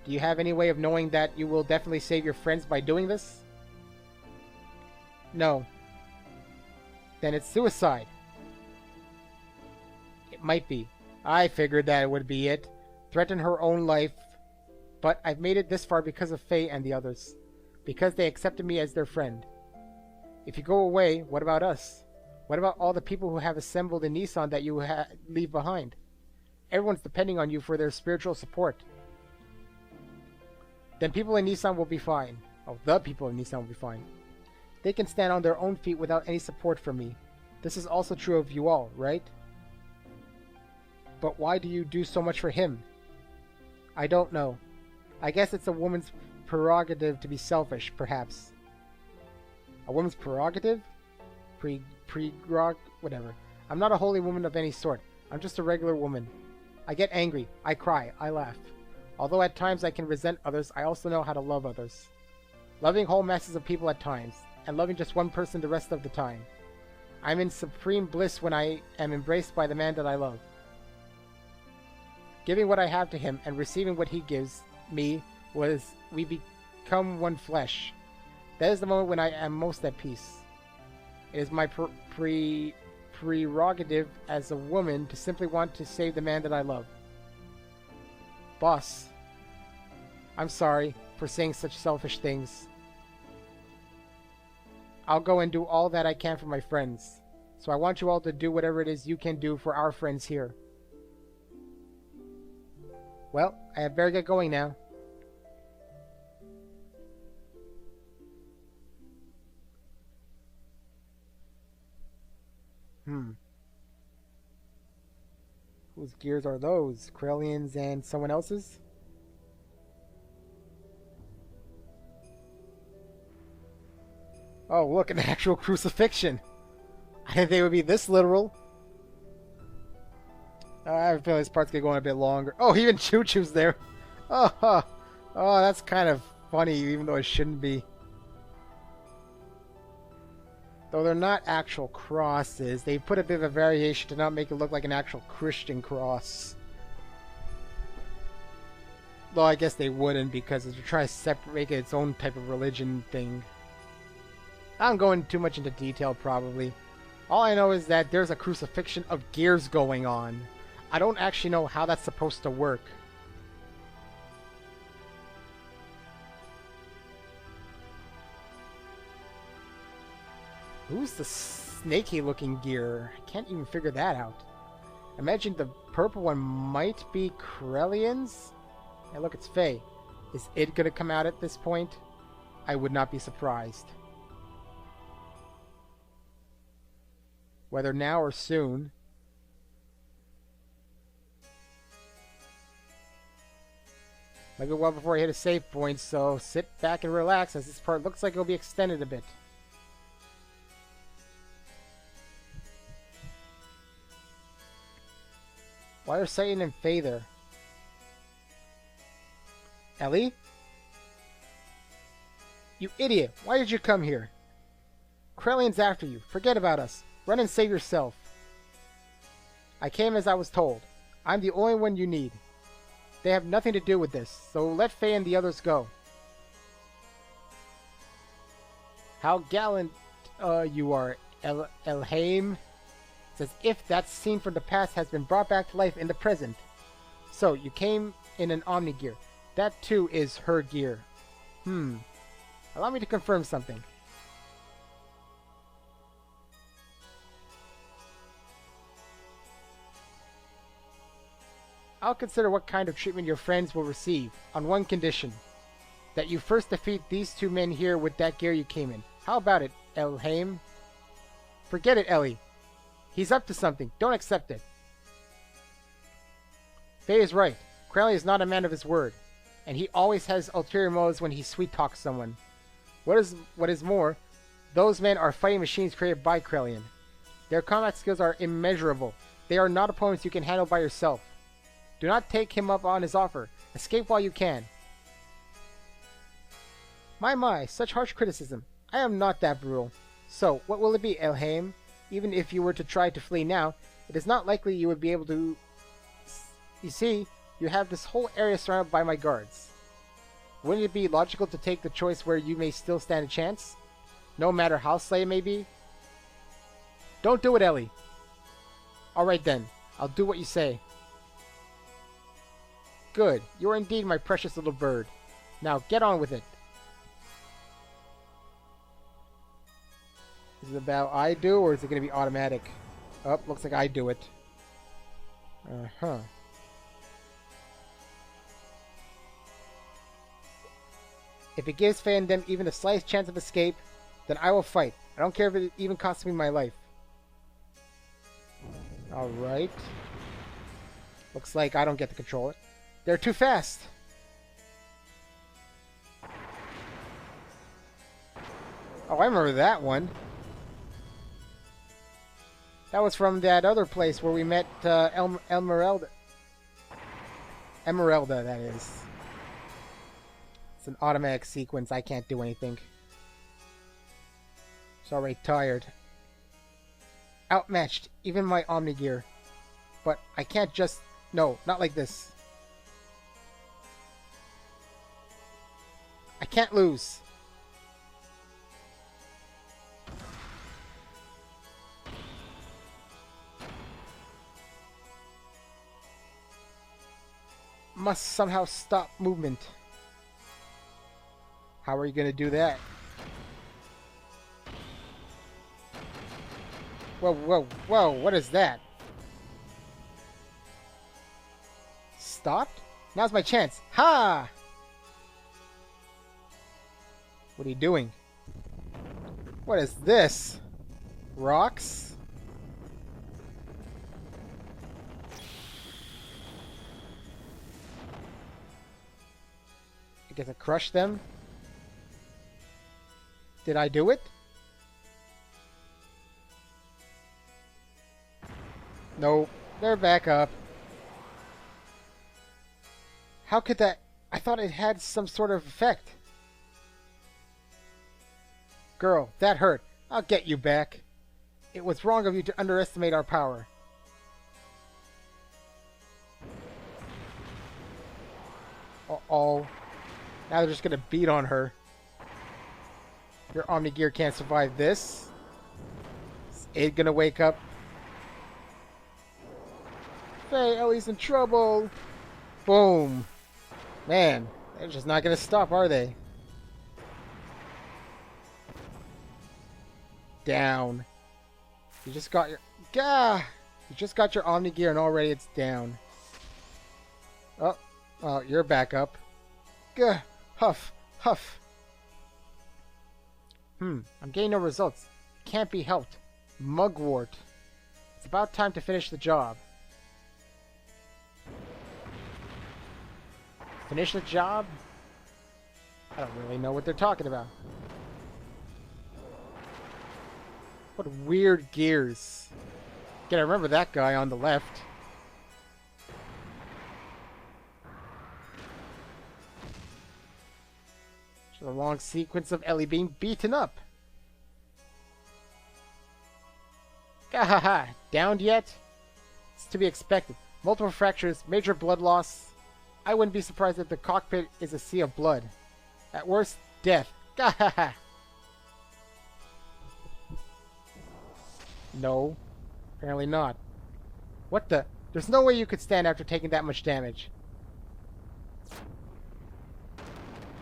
Speaker 1: Do you have any way of knowing that you will definitely save your friends by doing this? No. Then it's suicide. It might be. I figured that it would be it. Threaten her own life. But I've made it this far because of Faye and the others. Because they accepted me as their friend. If you go away, what about us? What about all the people who have assembled in Nissan that you leave behind? Everyone's depending on you for their spiritual support. Then people in Nissan will be fine. Oh, the people in Nissan will be fine. They can stand on their own feet without any support from me. This is also true of you all, right? But why do you do so much for him? I don't know. I guess it's a woman's prerogative to be selfish, perhaps. A woman's prerogative? Whatever. I'm not a holy woman of any sort. I'm just a regular woman. I get angry. I cry. I laugh. Although at times I can resent others, I also know how to love others. Loving whole masses of people at times, and loving just one person the rest of the time. I'm in supreme bliss when I am embraced by the man that I love. Giving what I have to him and receiving what he gives me we become one flesh. That is the moment when I am most at peace. It is my prerogative as a woman to simply want to save the man that I love. Boss, I'm sorry for saying such selfish things. I'll go and do all that I can for my friends. So I want you all to do whatever it is you can do for our friends here. Well, I had better get going now. Whose gears are those? Krelian's and someone else's? Oh, look, an actual crucifixion! I didn't think it would be this literal. I have a feeling this part's gonna go on a bit longer. Oh, even Choo Choo's there. Oh, oh, that's kind of funny, even though it shouldn't be. Though they're not actual crosses, they put a bit of a variation to not make it look like an actual Christian cross. Though I guess they wouldn't, because they're trying to make it its own type of religion thing. I'm going too much into detail, probably. All I know is that there's a crucifixion of gears going on. I don't actually know how that's supposed to work. Who's the snaky looking gear? I can't even figure that out. Imagine the purple one might be Krellian's? Hey, look, it's Faye. Is it gonna come out at this point? I would not be surprised. Whether now or soon. Might be well before I hit a save point, so sit back and relax as this part looks like it'll be extended a bit. Why are Satan and Faye there? Ellie? You idiot! Why did you come here? Krellian's after you. Forget about us. Run and save yourself. I came as I was told. I'm the only one you need. They have nothing to do with this, so let Faye and the others go. How gallant you are, Elhaim. It's as if that scene from the past has been brought back to life in the present. So, you came in an Omni gear. That too is her gear. Allow me to confirm something. I'll consider what kind of treatment your friends will receive, on one condition. That you first defeat these two men here with that gear you came in. How about it, Elhaim? Forget it, Ellie. He's up to something. Don't accept it. Faye is right. Crowley is not a man of his word, and he always has ulterior motives when he sweet-talks someone. What is more, those men are fighting machines created by Krellian. Their combat skills are immeasurable. They are not opponents you can handle by yourself. Do not take him up on his offer. Escape while you can. My, such harsh criticism. I am not that brutal. So, what will it be, Elhaim? Even if you were to try to flee now, it is not likely you would be able to... You see, you have this whole area surrounded by my guards. Wouldn't it be logical to take the choice where you may still stand a chance? No matter how slight it may be? Don't do it, Ellie. Alright then, I'll do what you say. Good, you are indeed my precious little bird. Now get on with it. Is it about I do, or is it going to be automatic? Oh, looks like I do it. Uh-huh. If it gives Faye and them even the slightest chance of escape, then I will fight. I don't care if it even costs me my life. Alright. Looks like I don't get to control it. They're too fast! Oh, I remember that one. That was from that other place where we met Emeralda. Emeralda, that is. It's an automatic sequence. I can't do anything. It's already tired. Outmatched, even my Omni gear. But I can't just... No, not like this. I can't lose. Must somehow stop movement. How are you going to do that? Whoa, whoa, whoa, what is that? Stopped? Now's my chance. Ha! What are you doing? What is this? Rocks? I guess I crushed them? Did I do it? No, they're back up. How could that... I thought it had some sort of effect. Girl, that hurt. I'll get you back. It was wrong of you to underestimate our power. Uh-oh. Now they're just gonna beat on her. Your Omni-Gear can't survive this. Is Aid gonna wake up? Hey, Ellie's in trouble! Boom! Man, they're just not gonna stop, are they? Down. You just got your... Gah! You just got your Omni-Gear and already it's down. Oh, you're back up. Gah! Huff! Huff! I'm getting no results. Can't be helped. Mugwort. It's about time to finish the job. Finish the job? I don't really know what they're talking about. What weird gears. Gotta remember that guy on the left. Just a long sequence of Ellie being beaten up. Gahaha! Downed yet? It's to be expected. Multiple fractures, major blood loss. I wouldn't be surprised if the cockpit is a sea of blood. At worst, death. Gahaha! No. Apparently not. What the? There's no way you could stand after taking that much damage.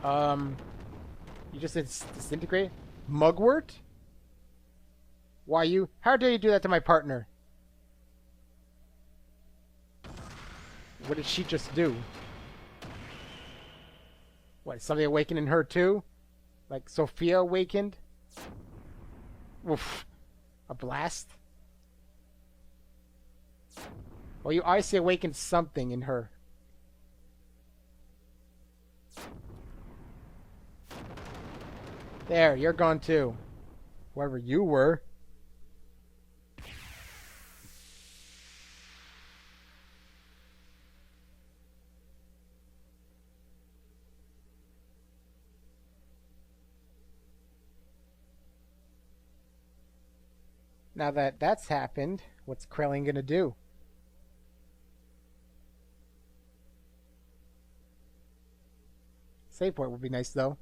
Speaker 1: You just disintegrate? Mugwort? Why you? How dare you do that to my partner? What did she just do? What, something awakened in her too? Like Sophia awakened? Oof. A blast? Well, you obviously awakened something in her. There, you're gone too. Whoever you were. Now that that's happened, what's Krelling gonna do? Save point would be nice though.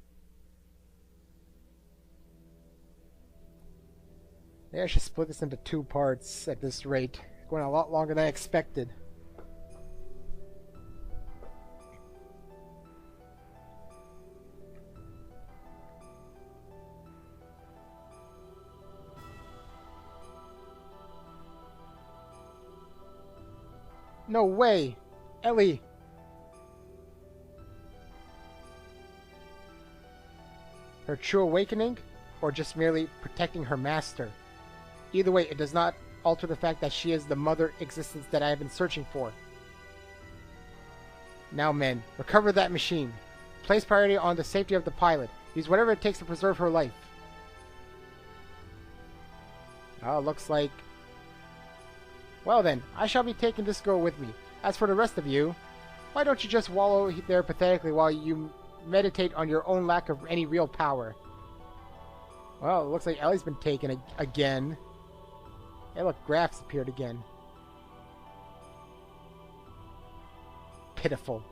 Speaker 1: Maybe I should split this into 2 parts at this rate. Going a lot longer than I expected. No way! Ellie! Her true awakening? Or just merely protecting her master? Either way, it does not alter the fact that she is the mother existence that I have been searching for. Now, men, recover that machine. Place priority on the safety of the pilot. Use whatever it takes to preserve her life. Oh, looks like... Well then, I shall be taking this girl with me. As for the rest of you, why don't you just wallow there pathetically while you meditate on your own lack of any real power? Well, it looks like Ellie's been taken again. Hey look, Graphs appeared again. Pitiful.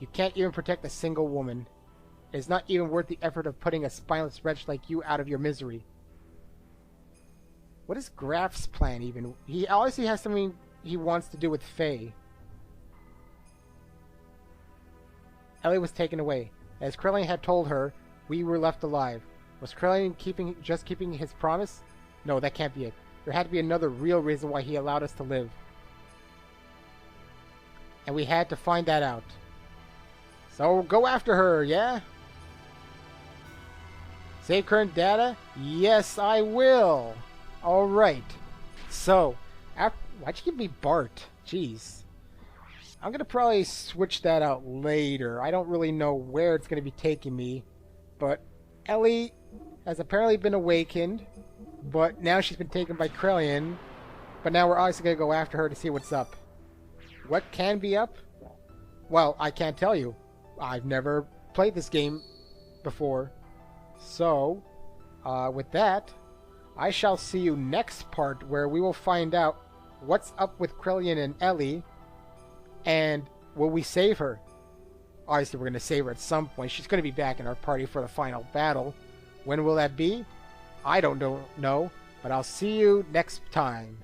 Speaker 1: You can't even protect a single woman. It is not even worth the effort of putting a spineless wretch like you out of your misery. What is Graph's plan even? He obviously has something he wants to do with Faye. Ellie was taken away. As Krelling had told her, we were left alive. Was Krelling just keeping his promise? No, that can't be it. There had to be another real reason why he allowed us to live. And we had to find that out. So go after her, yeah? Save current data? Yes, I will. Alright. So, why'd you give me Bart? Jeez. I'm going to probably switch that out later. I don't really know where it's going to be taking me. But Ellie has apparently been awakened. But now she's been taken by Krellian. But now we're obviously going to go after her to see what's up. what can be up? Well, I can't tell you. I've never played this game before. So, with that, I shall see you next part where we will find out what's up with Krillian and Ellie, and will we save her? Obviously, we're going to save her at some point. She's going to be back in our party for the final battle. When will that be? I don't know, but I'll see you next time.